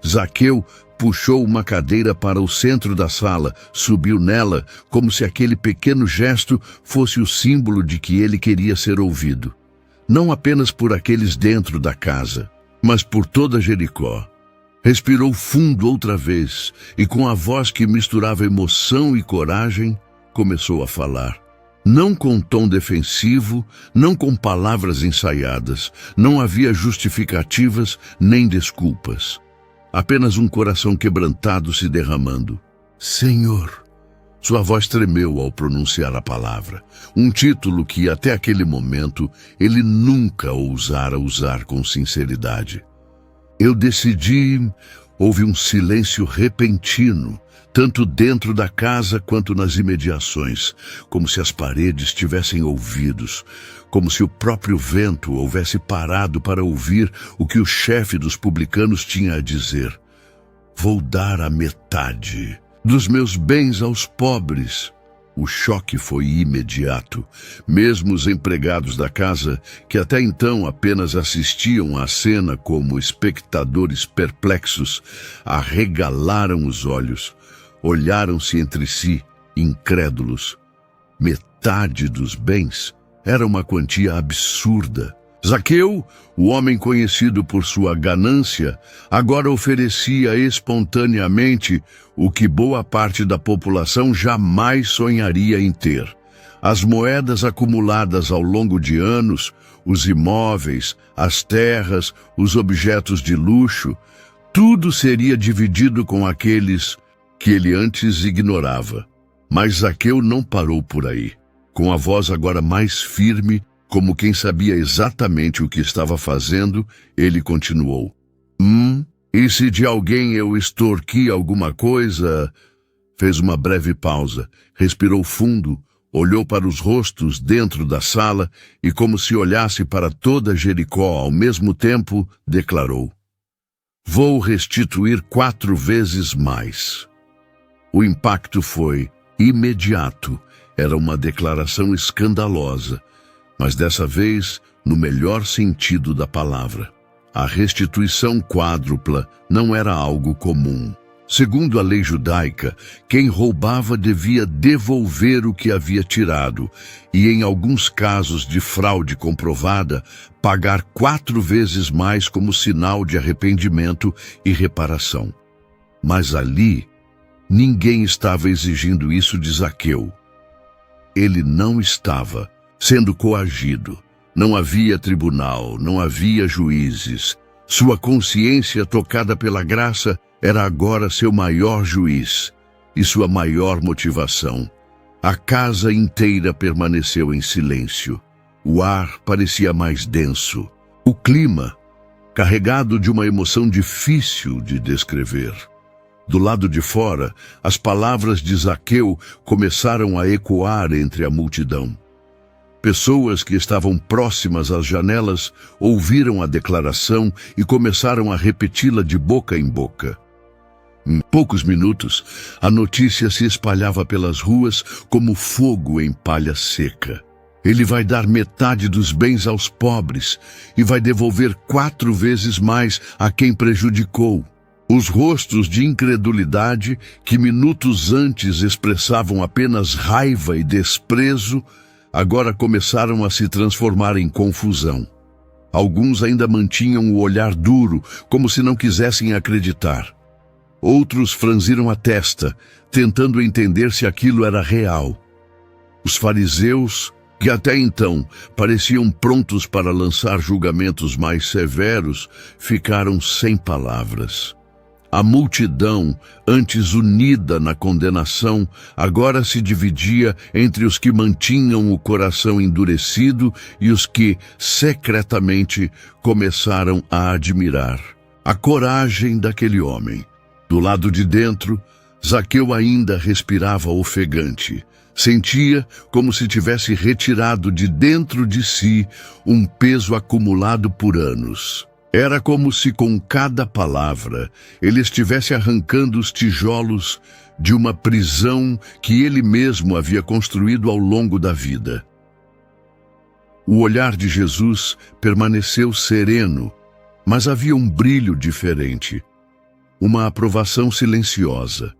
Zaqueu puxou uma cadeira para o centro da sala, subiu nela, como se aquele pequeno gesto fosse o símbolo de que ele queria ser ouvido. Não apenas por aqueles dentro da casa, mas por toda Jericó. Respirou fundo outra vez e, com a voz que misturava emoção e coragem, começou a falar. Não com tom defensivo, não com palavras ensaiadas. Não havia justificativas nem desculpas. Apenas um coração quebrantado se derramando. Senhor. Sua voz tremeu ao pronunciar a palavra, um título que, até aquele momento, ele nunca ousara usar com sinceridade. Eu decidi. Houve um silêncio repentino, tanto dentro da casa quanto nas imediações, como se as paredes tivessem ouvidos, como se o próprio vento houvesse parado para ouvir o que o chefe dos publicanos tinha a dizer. Vou dar a metade dos meus bens aos pobres. O choque foi imediato. Mesmo os empregados da casa, que até então apenas assistiam à cena como espectadores perplexos, arregalaram os olhos, olharam-se entre si, incrédulos. Metade dos bens era uma quantia absurda. Zaqueu, o homem conhecido por sua ganância, agora oferecia espontaneamente o que boa parte da população jamais sonharia em ter. As moedas acumuladas ao longo de anos, os imóveis, as terras, os objetos de luxo, tudo seria dividido com aqueles que ele antes ignorava. Mas Zaqueu não parou por aí. Com a voz agora mais firme, como quem sabia exatamente o que estava fazendo, ele continuou. E se de alguém eu extorqui alguma coisa? Fez uma breve pausa, respirou fundo, olhou para os rostos dentro da sala e, como se olhasse para toda Jericó ao mesmo tempo, declarou: Vou restituir 4 vezes mais. O impacto foi imediato. Era uma declaração escandalosa, mas dessa vez no melhor sentido da palavra. A restituição quádrupla não era algo comum. Segundo a lei judaica, quem roubava devia devolver o que havia tirado e, em alguns casos de fraude comprovada, pagar 4 vezes mais como sinal de arrependimento e reparação. Mas ali, ninguém estava exigindo isso de Zaqueu. Ele não estava sendo coagido. Não havia tribunal, não havia juízes. Sua consciência, tocada pela graça, era agora seu maior juiz e sua maior motivação. A casa inteira permaneceu em silêncio. O ar parecia mais denso. O clima, carregado de uma emoção difícil de descrever. Do lado de fora, as palavras de Zaqueu começaram a ecoar entre a multidão. Pessoas que estavam próximas às janelas ouviram a declaração e começaram a repeti-la de boca em boca. Em poucos minutos, a notícia se espalhava pelas ruas como fogo em palha seca. Ele vai dar metade dos bens aos pobres e vai devolver 4 vezes mais a quem prejudicou. Os rostos de incredulidade, que minutos antes expressavam apenas raiva e desprezo, agora começaram a se transformar em confusão. Alguns ainda mantinham o olhar duro, como se não quisessem acreditar. Outros franziram a testa, tentando entender se aquilo era real. Os fariseus, que até então pareciam prontos para lançar julgamentos mais severos, ficaram sem palavras. A multidão, antes unida na condenação, agora se dividia entre os que mantinham o coração endurecido e os que, secretamente, começaram a admirar a coragem daquele homem. Do lado de dentro, Zaqueu ainda respirava ofegante. Sentia como se tivesse retirado de dentro de si um peso acumulado por anos. Era como se com cada palavra ele estivesse arrancando os tijolos de uma prisão que ele mesmo havia construído ao longo da vida. O olhar de Jesus permaneceu sereno, mas havia um brilho diferente, uma aprovação silenciosa,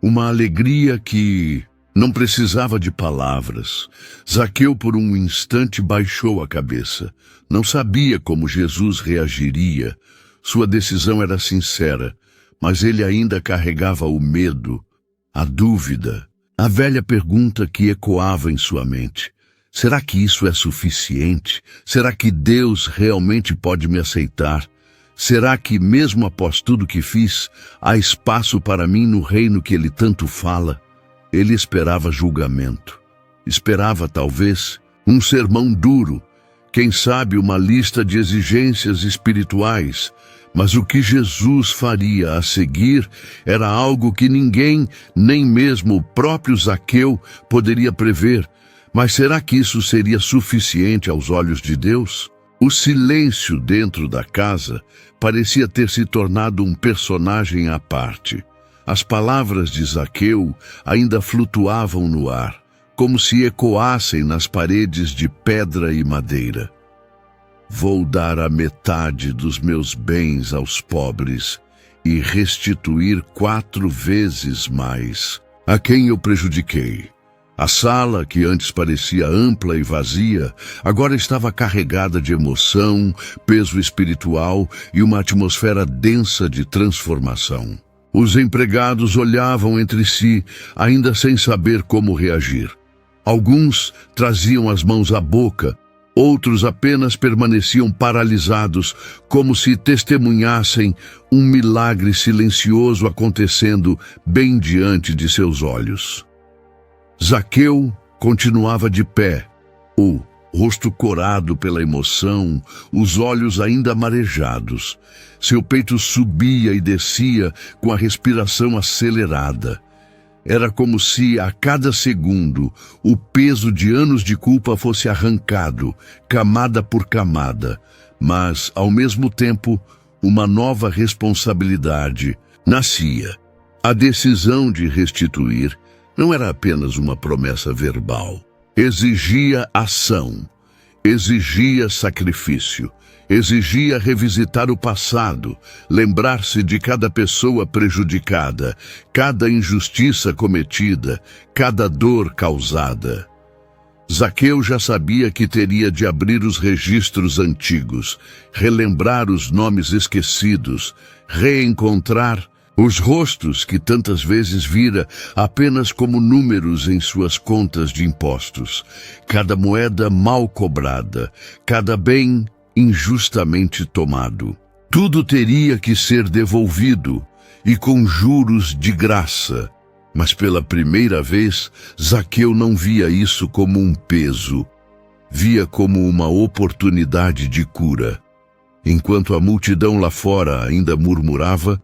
uma alegria que não precisava de palavras. Zaqueu por um instante baixou a cabeça. Não sabia como Jesus reagiria. Sua decisão era sincera, mas ele ainda carregava o medo, a dúvida, a velha pergunta que ecoava em sua mente. Será que isso é suficiente? Será que Deus realmente pode me aceitar? Será que, mesmo após tudo que fiz, há espaço para mim no reino que ele tanto fala? Ele esperava julgamento. Esperava, talvez, um sermão duro, quem sabe uma lista de exigências espirituais, mas o que Jesus faria a seguir era algo que ninguém, nem mesmo o próprio Zaqueu, poderia prever. Mas será que isso seria suficiente aos olhos de Deus? O silêncio dentro da casa parecia ter se tornado um personagem à parte. As palavras de Zaqueu ainda flutuavam no ar, como se ecoassem nas paredes de pedra e madeira. Vou dar a metade dos meus bens aos pobres e restituir 4 vezes mais a quem eu prejudiquei. A sala, que antes parecia ampla e vazia, agora estava carregada de emoção, peso espiritual e uma atmosfera densa de transformação. Os empregados olhavam entre si, ainda sem saber como reagir. Alguns traziam as mãos à boca, outros apenas permaneciam paralisados, como se testemunhassem um milagre silencioso acontecendo bem diante de seus olhos. Zaqueu continuava de pé, o rosto corado pela emoção, os olhos ainda marejados. Seu peito subia e descia com a respiração acelerada. Era como se, a cada segundo, o peso de anos de culpa fosse arrancado, camada por camada, mas, ao mesmo tempo, uma nova responsabilidade nascia. A decisão de restituir não era apenas uma promessa verbal. Exigia ação, exigia sacrifício, exigia revisitar o passado, lembrar-se de cada pessoa prejudicada, cada injustiça cometida, cada dor causada. Zaqueu já sabia que teria de abrir os registros antigos, relembrar os nomes esquecidos, reencontrar os rostos que tantas vezes vira apenas como números em suas contas de impostos, cada moeda mal cobrada, cada bem injustamente tomado. Tudo teria que ser devolvido, e com juros de graça. Mas pela primeira vez, Zaqueu não via isso como um peso, via como uma oportunidade de cura. Enquanto a multidão lá fora ainda murmurava,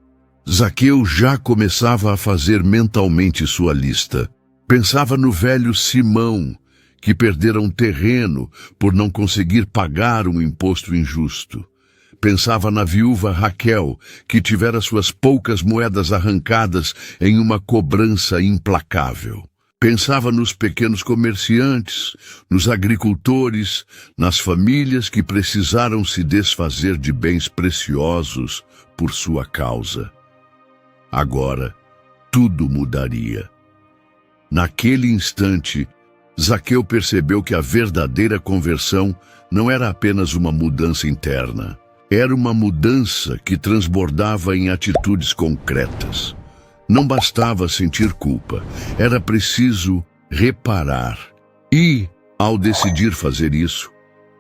Zaqueu já começava a fazer mentalmente sua lista. Pensava no velho Simão, que perdera um terreno por não conseguir pagar um imposto injusto. Pensava na viúva Raquel, que tivera suas poucas moedas arrancadas em uma cobrança implacável. Pensava nos pequenos comerciantes, nos agricultores, nas famílias que precisaram se desfazer de bens preciosos por sua causa. Agora, tudo mudaria. Naquele instante, Zaqueu percebeu que a verdadeira conversão não era apenas uma mudança interna. Era uma mudança que transbordava em atitudes concretas. Não bastava sentir culpa, era preciso reparar. E, ao decidir fazer isso,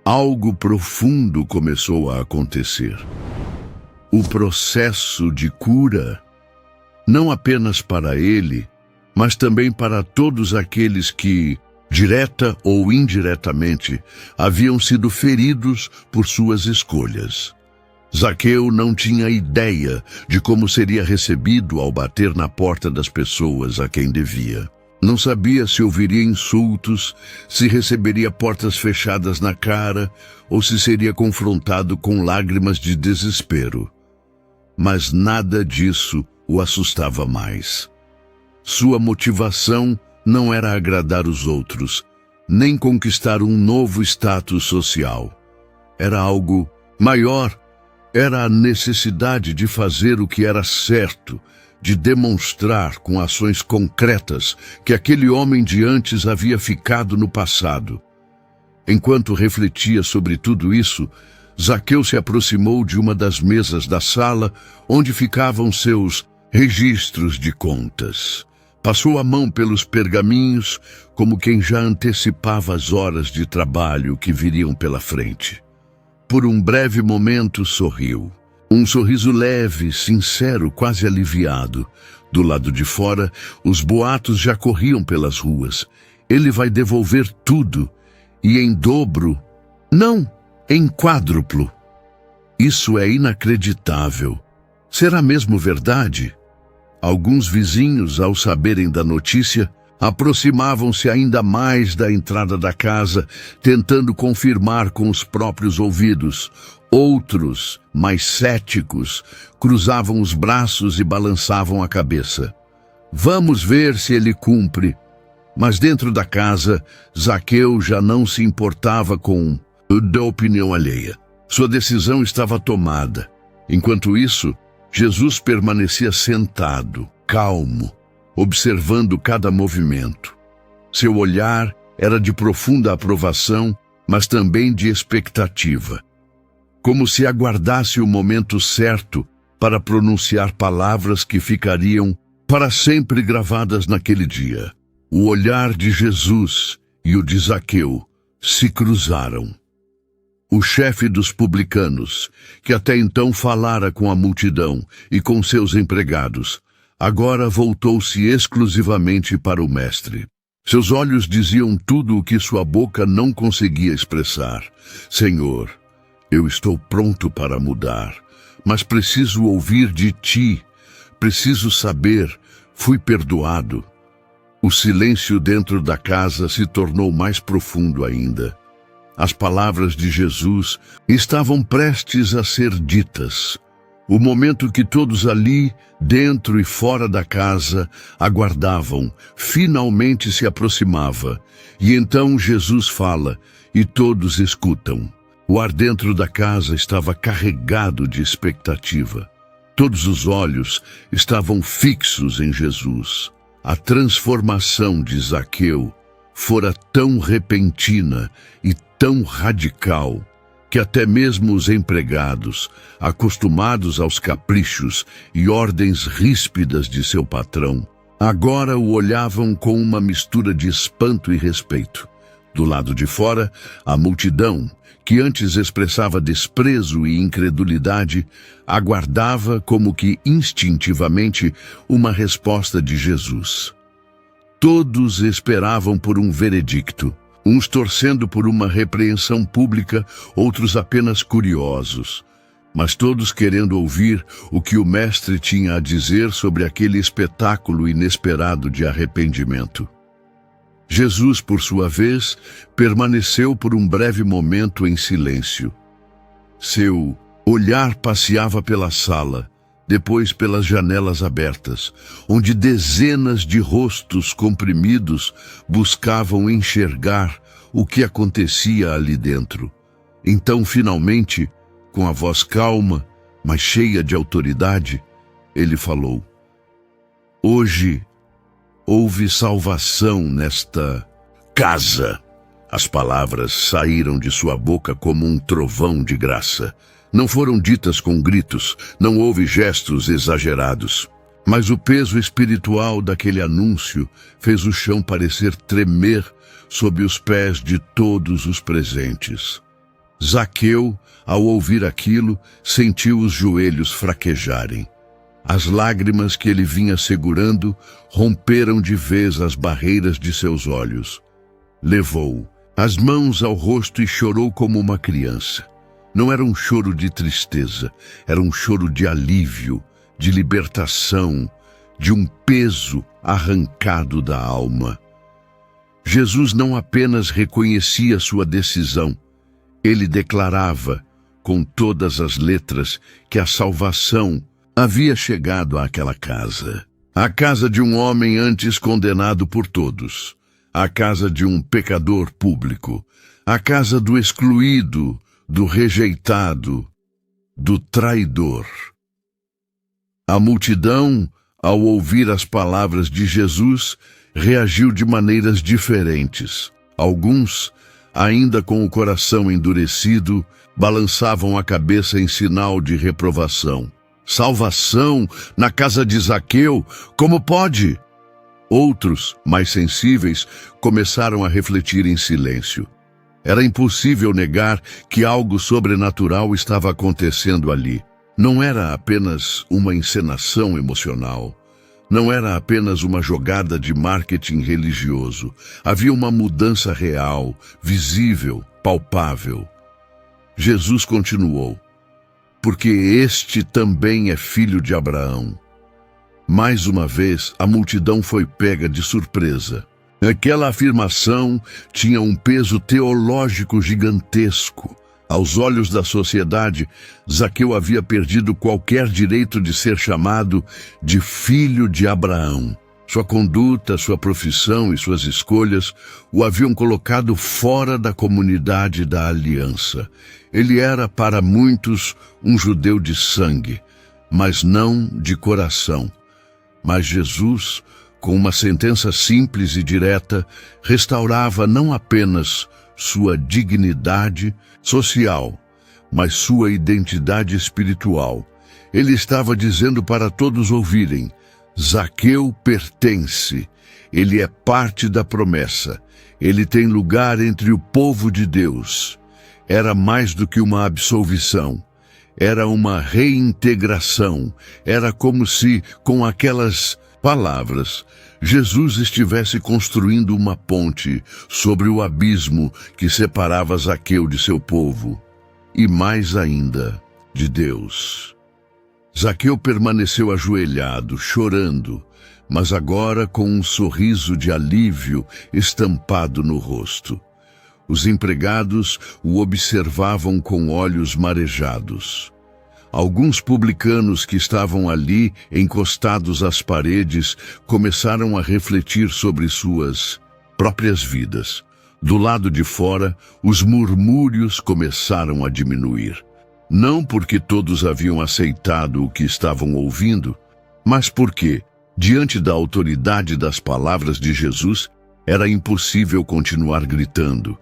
algo profundo começou a acontecer. O processo de cura, não apenas para ele, mas também para todos aqueles que, direta ou indiretamente, haviam sido feridos por suas escolhas. Zaqueu não tinha ideia de como seria recebido ao bater na porta das pessoas a quem devia. Não sabia se ouviria insultos, se receberia portas fechadas na cara ou se seria confrontado com lágrimas de desespero. Mas nada disso o assustava mais. Sua motivação não era agradar os outros, nem conquistar um novo status social. Era algo maior, era a necessidade de fazer o que era certo, de demonstrar com ações concretas que aquele homem de antes havia ficado no passado. Enquanto refletia sobre tudo isso, Zaqueu se aproximou de uma das mesas da sala onde ficavam seus registros de contas. Passou a mão pelos pergaminhos, como quem já antecipava as horas de trabalho que viriam pela frente. Por um breve momento sorriu. Um sorriso leve, sincero, quase aliviado. Do lado de fora, os boatos já corriam pelas ruas. Ele vai devolver tudo, e em dobro. Não, em quádruplo. Isso é inacreditável. Será mesmo verdade? Alguns vizinhos, ao saberem da notícia, aproximavam-se ainda mais da entrada da casa, tentando confirmar com os próprios ouvidos. Outros, mais céticos, cruzavam os braços e balançavam a cabeça. Vamos ver se ele cumpre. Mas dentro da casa, Zaqueu já não se importava com a opinião alheia. Sua decisão estava tomada. Enquanto isso, Jesus permanecia sentado, calmo, observando cada movimento. Seu olhar era de profunda aprovação, mas também de expectativa, como se aguardasse o momento certo para pronunciar palavras que ficariam para sempre gravadas naquele dia. O olhar de Jesus e o de Zaqueu se cruzaram. O chefe dos publicanos, que até então falara com a multidão e com seus empregados, agora voltou-se exclusivamente para o mestre. Seus olhos diziam tudo o que sua boca não conseguia expressar. Senhor, eu estou pronto para mudar, mas preciso ouvir de ti. Preciso saber, fui perdoado. O silêncio dentro da casa se tornou mais profundo ainda. As palavras de Jesus estavam prestes a ser ditas. O momento que todos ali, dentro e fora da casa, aguardavam, finalmente se aproximava. E então Jesus fala, e todos escutam. O ar dentro da casa estava carregado de expectativa. Todos os olhos estavam fixos em Jesus. A transformação de Zaqueu fora tão repentina e tão radical que até mesmo os empregados, acostumados aos caprichos e ordens ríspidas de seu patrão, agora o olhavam com uma mistura de espanto e respeito. Do lado de fora, a multidão, que antes expressava desprezo e incredulidade, aguardava como que instintivamente uma resposta de Jesus. Todos esperavam por um veredicto, uns torcendo por uma repreensão pública, outros apenas curiosos, mas todos querendo ouvir o que o mestre tinha a dizer sobre aquele espetáculo inesperado de arrependimento. Jesus, por sua vez, permaneceu por um breve momento em silêncio. Seu olhar passeava pela sala, depois pelas janelas abertas, onde dezenas de rostos comprimidos buscavam enxergar o que acontecia ali dentro. Então, finalmente, com a voz calma, mas cheia de autoridade, ele falou: Hoje houve salvação nesta casa. As palavras saíram de sua boca como um trovão de graça. Não foram ditas com gritos, não houve gestos exagerados. Mas o peso espiritual daquele anúncio fez o chão parecer tremer sob os pés de todos os presentes. Zaqueu, ao ouvir aquilo, sentiu os joelhos fraquejarem. As lágrimas que ele vinha segurando romperam de vez as barreiras de seus olhos. Levou as mãos ao rosto e chorou como uma criança. Não era um choro de tristeza, era um choro de alívio, de libertação, de um peso arrancado da alma. Jesus não apenas reconhecia sua decisão, ele declarava, com todas as letras, que a salvação havia chegado àquela casa. A casa de um homem antes condenado por todos. A casa de um pecador público. A casa do excluído, do rejeitado, do traidor. A multidão, ao ouvir as palavras de Jesus, reagiu de maneiras diferentes. Alguns, ainda com o coração endurecido, balançavam a cabeça em sinal de reprovação. Salvação na casa de Zaqueu? Como pode? Outros, mais sensíveis, começaram a refletir em silêncio. Era impossível negar que algo sobrenatural estava acontecendo ali. Não era apenas uma encenação emocional. Não era apenas uma jogada de marketing religioso. Havia uma mudança real, visível, palpável. Jesus continuou: porque este também é filho de Abraão. Mais uma vez, a multidão foi pega de surpresa. Aquela afirmação tinha um peso teológico gigantesco. Aos olhos da sociedade, Zaqueu havia perdido qualquer direito de ser chamado de filho de Abraão. Sua conduta, sua profissão e suas escolhas o haviam colocado fora da comunidade da aliança. Ele era, para muitos, um judeu de sangue, mas não de coração. Mas Jesus, com uma sentença simples e direta, restaurava não apenas sua dignidade social, mas sua identidade espiritual. Ele estava dizendo para todos ouvirem: Zaqueu pertence, ele é parte da promessa, ele tem lugar entre o povo de Deus. Era mais do que uma absolvição, era uma reintegração, era como se, com aquelas palavras, Jesus estivesse construindo uma ponte sobre o abismo que separava Zaqueu de seu povo, e mais ainda, de Deus. Zaqueu permaneceu ajoelhado, chorando, mas agora com um sorriso de alívio estampado no rosto. Os empregados o observavam com olhos marejados. Alguns publicanos que estavam ali, encostados às paredes, começaram a refletir sobre suas próprias vidas. Do lado de fora, os murmúrios começaram a diminuir. Não porque todos haviam aceitado o que estavam ouvindo, mas porque, diante da autoridade das palavras de Jesus, era impossível continuar gritando.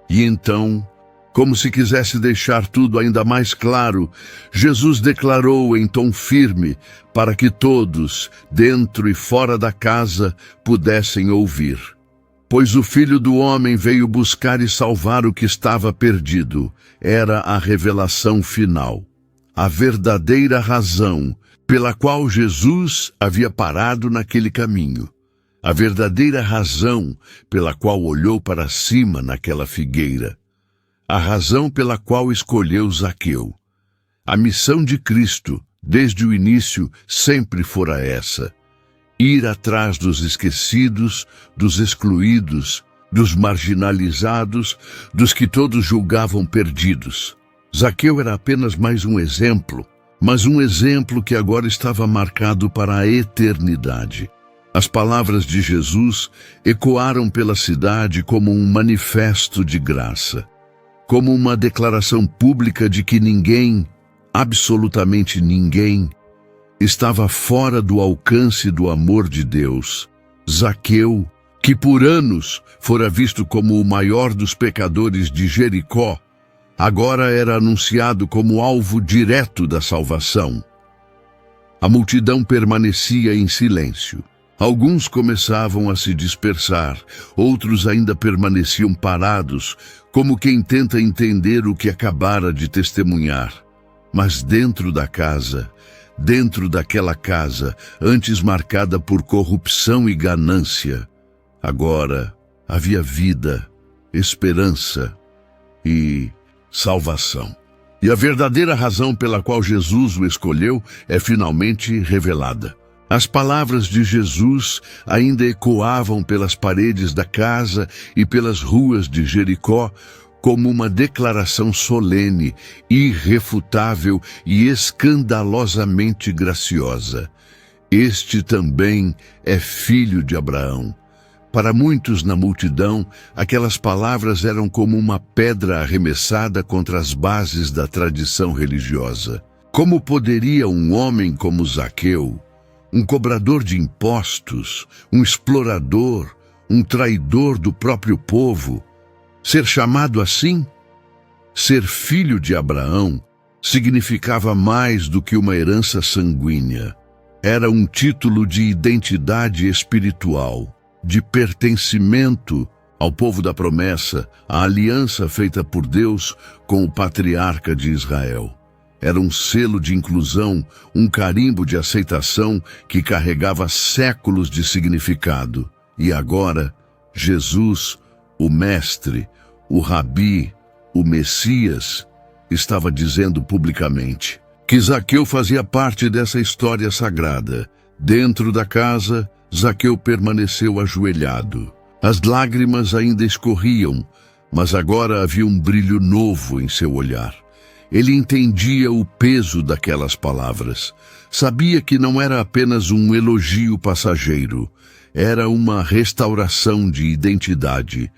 E então, como se quisesse deixar tudo ainda mais claro, Jesus declarou em tom firme para que todos, dentro e fora da casa, pudessem ouvir: Pois o Filho do Homem veio buscar e salvar o que estava perdido. Era a revelação final, a verdadeira razão pela qual Jesus havia parado naquele caminho. A verdadeira razão pela qual olhou para cima naquela figueira. A razão pela qual escolheu Zaqueu. A missão de Cristo, desde o início, sempre fora essa: ir atrás dos esquecidos, dos excluídos, dos marginalizados, dos que todos julgavam perdidos. Zaqueu era apenas mais um exemplo, mas um exemplo que agora estava marcado para a eternidade. As palavras de Jesus ecoaram pela cidade como um manifesto de graça, como uma declaração pública de que ninguém, absolutamente ninguém, estava fora do alcance do amor de Deus. Zaqueu, que por anos fora visto como o maior dos pecadores de Jericó, agora era anunciado como alvo direto da salvação. A multidão permanecia em silêncio. Alguns começavam a se dispersar, outros ainda permaneciam parados, como quem tenta entender o que acabara de testemunhar. Mas dentro da casa, dentro daquela casa, antes marcada por corrupção e ganância, agora havia vida, esperança e salvação. E a verdadeira razão pela qual Jesus o escolheu é finalmente revelada. As palavras de Jesus ainda ecoavam pelas paredes da casa e pelas ruas de Jericó como uma declaração solene, irrefutável e escandalosamente graciosa. Este também é filho de Abraão. Para muitos na multidão, aquelas palavras eram como uma pedra arremessada contra as bases da tradição religiosa. Como poderia um homem como Zaqueu, um cobrador de impostos, um explorador, um traidor do próprio povo, ser chamado assim? Ser filho de Abraão significava mais do que uma herança sanguínea. Era um título de identidade espiritual, de pertencimento ao povo da promessa, à aliança feita por Deus com o patriarca de Israel. Era um selo de inclusão, um carimbo de aceitação que carregava séculos de significado. E agora, Jesus, o Mestre, o Rabi, o Messias, estava dizendo publicamente que Zaqueu fazia parte dessa história sagrada. Dentro da casa, Zaqueu permaneceu ajoelhado. As lágrimas ainda escorriam, mas agora havia um brilho novo em seu olhar. Ele entendia o peso daquelas palavras. Sabia que não era apenas um elogio passageiro. Era uma restauração de identidade.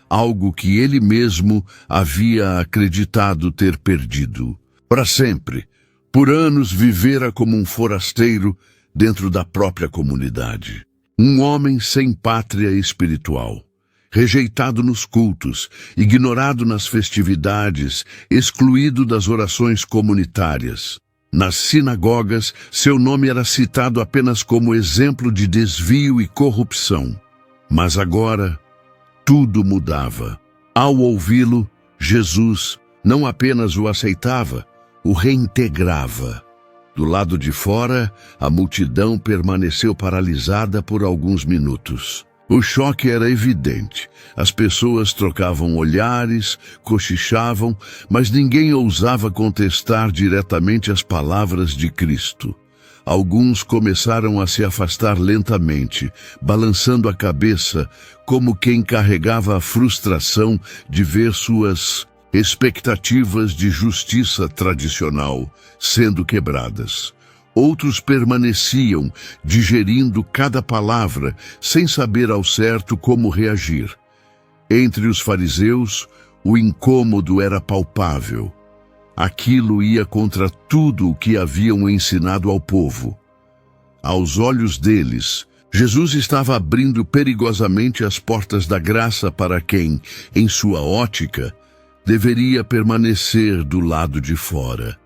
Algo que ele mesmo havia acreditado ter perdido. Para sempre, por anos vivera como um forasteiro dentro da própria comunidade. Um homem sem pátria espiritual, rejeitado nos cultos, ignorado nas festividades, excluído das orações comunitárias. Nas sinagogas, seu nome era citado apenas como exemplo de desvio e corrupção. Mas agora, tudo mudava. Ao ouvi-lo, Jesus não apenas o aceitava, o reintegrava. Do lado de fora, a multidão permaneceu paralisada por alguns minutos. O choque era evidente. As pessoas trocavam olhares, cochichavam, mas ninguém ousava contestar diretamente as palavras de Cristo. Alguns começaram a se afastar lentamente, balançando a cabeça, como quem carregava a frustração de ver suas expectativas de justiça tradicional sendo quebradas. Outros permaneciam, digerindo cada palavra, sem saber ao certo como reagir. Entre os fariseus, o incômodo era palpável. Aquilo ia contra tudo o que haviam ensinado ao povo. Aos olhos deles, Jesus estava abrindo perigosamente as portas da graça para quem, em sua ótica, deveria permanecer do lado de fora.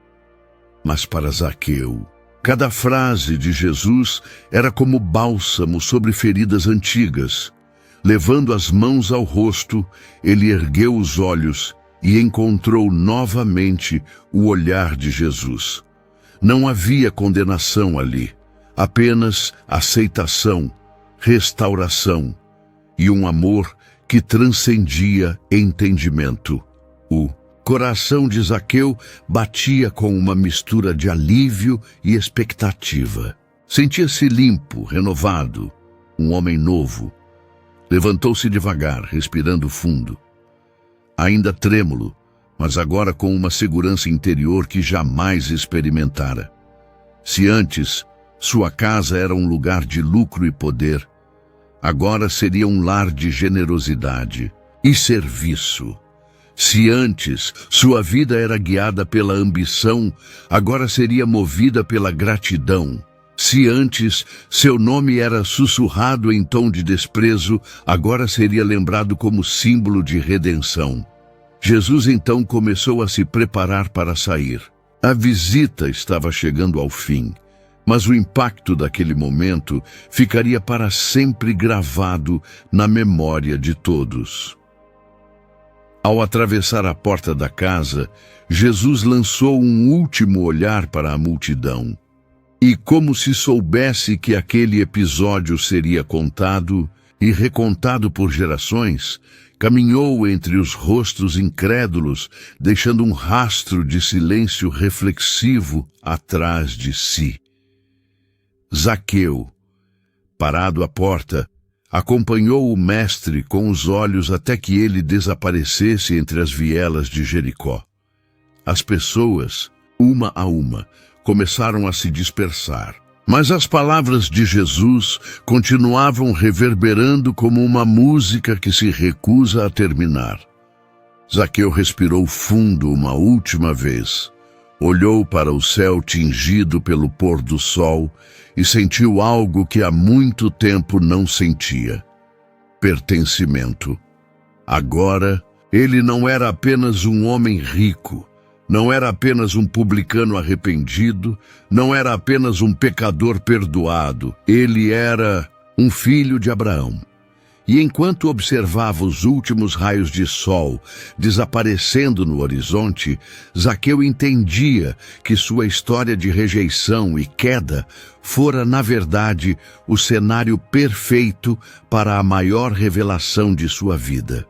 Mas para Zaqueu, cada frase de Jesus era como bálsamo sobre feridas antigas. Levando as mãos ao rosto, ele ergueu os olhos e encontrou novamente o olhar de Jesus. Não havia condenação ali, apenas aceitação, restauração e um amor que transcendia entendimento. O coração de Zaqueu batia com uma mistura de alívio e expectativa. Sentia-se limpo, renovado, um homem novo. Levantou-se devagar, respirando fundo. Ainda trêmulo, mas agora com uma segurança interior que jamais experimentara. Se antes sua casa era um lugar de lucro e poder, agora seria um lar de generosidade e serviço. Se antes sua vida era guiada pela ambição, agora seria movida pela gratidão. Se antes seu nome era sussurrado em tom de desprezo, agora seria lembrado como símbolo de redenção. Jesus então começou a se preparar para sair. A visita estava chegando ao fim, mas o impacto daquele momento ficaria para sempre gravado na memória de todos. Ao atravessar a porta da casa, Jesus lançou um último olhar para a multidão. E como se soubesse que aquele episódio seria contado e recontado por gerações, caminhou entre os rostos incrédulos, deixando um rastro de silêncio reflexivo atrás de si. Zaqueu, parado à porta, acompanhou o mestre com os olhos até que ele desaparecesse entre as vielas de Jericó. As pessoas, uma a uma, começaram a se dispersar. Mas as palavras de Jesus continuavam reverberando como uma música que se recusa a terminar. Zaqueu respirou fundo uma última vez, olhou para o céu tingido pelo pôr do sol e sentiu algo que há muito tempo não sentia: pertencimento. Agora, ele não era apenas um homem rico, não era apenas um publicano arrependido, não era apenas um pecador perdoado, ele era um filho de Abraão. E enquanto observava os últimos raios de sol desaparecendo no horizonte, Zaqueu entendia que sua história de rejeição e queda fora, na verdade, o cenário perfeito para a maior revelação de sua vida.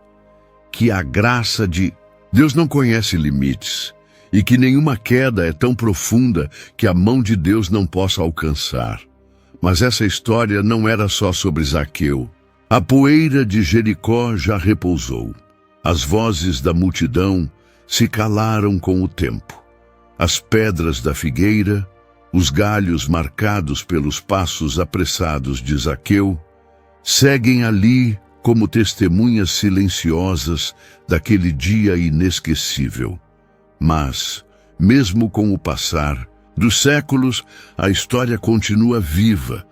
Que a graça de Deus não conhece limites, e que nenhuma queda é tão profunda que a mão de Deus não possa alcançar. Mas essa história não era só sobre Zaqueu. A poeira de Jericó já repousou. As vozes da multidão se calaram com o tempo. As pedras da figueira, os galhos marcados pelos passos apressados de Zaqueu, seguem ali como testemunhas silenciosas daquele dia inesquecível. Mas, mesmo com o passar dos séculos, a história continua viva,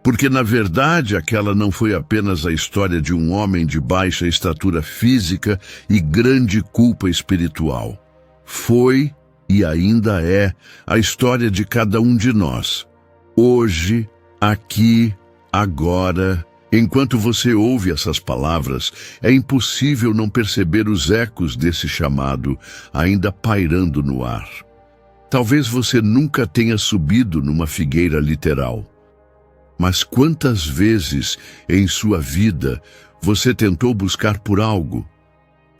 Porque, na verdade, aquela não foi apenas a história de um homem de baixa estatura física e grande culpa espiritual. Foi, e ainda é, a história de cada um de nós. Hoje, aqui, agora, enquanto você ouve essas palavras, é impossível não perceber os ecos desse chamado ainda pairando no ar. Talvez você nunca tenha subido numa figueira literal. Mas quantas vezes em sua vida você tentou buscar por algo,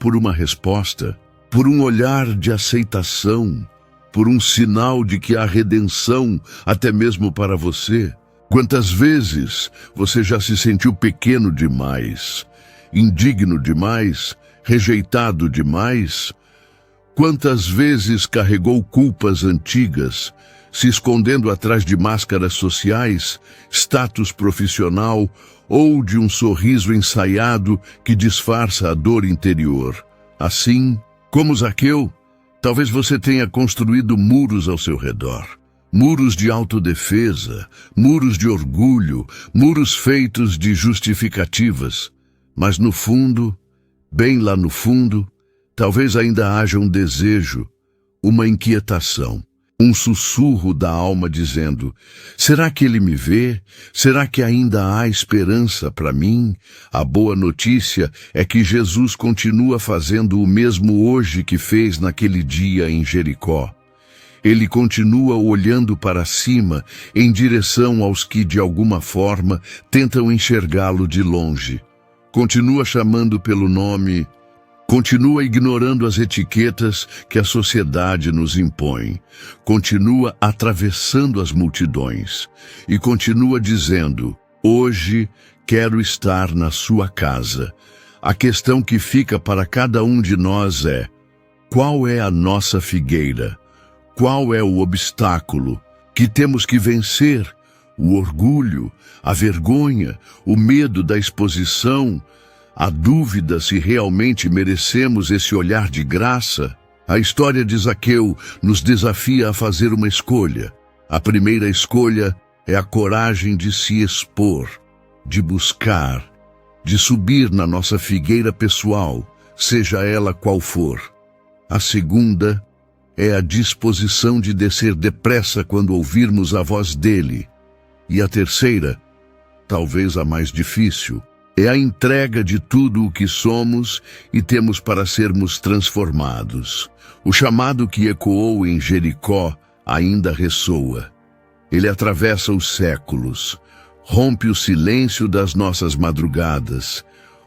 por uma resposta, por um olhar de aceitação, por um sinal de que há redenção até mesmo para você? Quantas vezes você já se sentiu pequeno demais, indigno demais, rejeitado demais? Quantas vezes carregou culpas antigas, se escondendo atrás de máscaras sociais, status profissional ou de um sorriso ensaiado que disfarça a dor interior? Assim, como Zaqueu, talvez você tenha construído muros ao seu redor. Muros de autodefesa, muros de orgulho, muros feitos de justificativas. Mas no fundo, bem lá no fundo, talvez ainda haja um desejo, uma inquietação, um sussurro da alma dizendo: será que ele me vê? Será que ainda há esperança para mim? A boa notícia é que Jesus continua fazendo o mesmo hoje que fez naquele dia em Jericó. Ele continua olhando para cima em direção aos que, de alguma forma, tentam enxergá-lo de longe. Continua chamando pelo nome. Continua ignorando as etiquetas que a sociedade nos impõe. Continua atravessando as multidões. E continua dizendo: hoje quero estar na sua casa. A questão que fica para cada um de nós é: qual é a nossa figueira? Qual é o obstáculo que temos que vencer? O orgulho, a vergonha, o medo da exposição, a dúvida se realmente merecemos esse olhar de graça? A história de Zaqueu nos desafia a fazer uma escolha. A primeira escolha é a coragem de se expor, de buscar, de subir na nossa figueira pessoal, seja ela qual for. A segunda é a disposição de descer depressa quando ouvirmos a voz dele. E a terceira, talvez a mais difícil, é a entrega de tudo o que somos e temos para sermos transformados. O chamado que ecoou em Jericó ainda ressoa. Ele atravessa os séculos, rompe o silêncio das nossas madrugadas,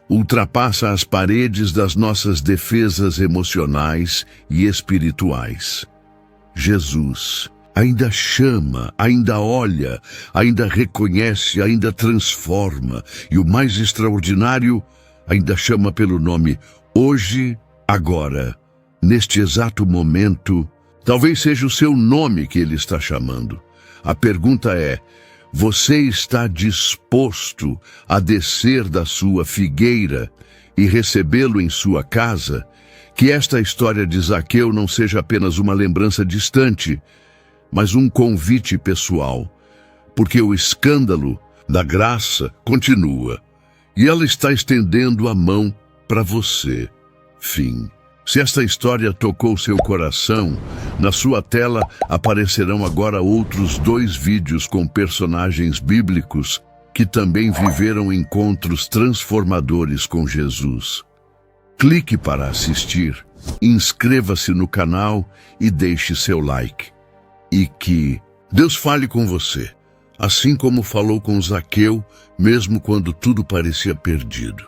ultrapassa as paredes das nossas defesas emocionais e espirituais. Jesus ainda chama, ainda olha, ainda reconhece, ainda transforma, e o mais extraordinário, ainda chama pelo nome hoje, agora, neste exato momento. Talvez seja o seu nome que ele está chamando. A pergunta é: você está disposto a descer da sua figueira e recebê-lo em sua casa? Que esta história de Zaqueu não seja apenas uma lembrança distante, mas um convite pessoal, porque o escândalo da graça continua, e ela está estendendo a mão para você. Fim. Se esta história tocou seu coração, na sua tela aparecerão agora outros 2 vídeos com personagens bíblicos que também viveram encontros transformadores com Jesus. Clique para assistir, inscreva-se no canal e deixe seu like. E que Deus fale com você, assim como falou com Zaqueu, mesmo quando tudo parecia perdido.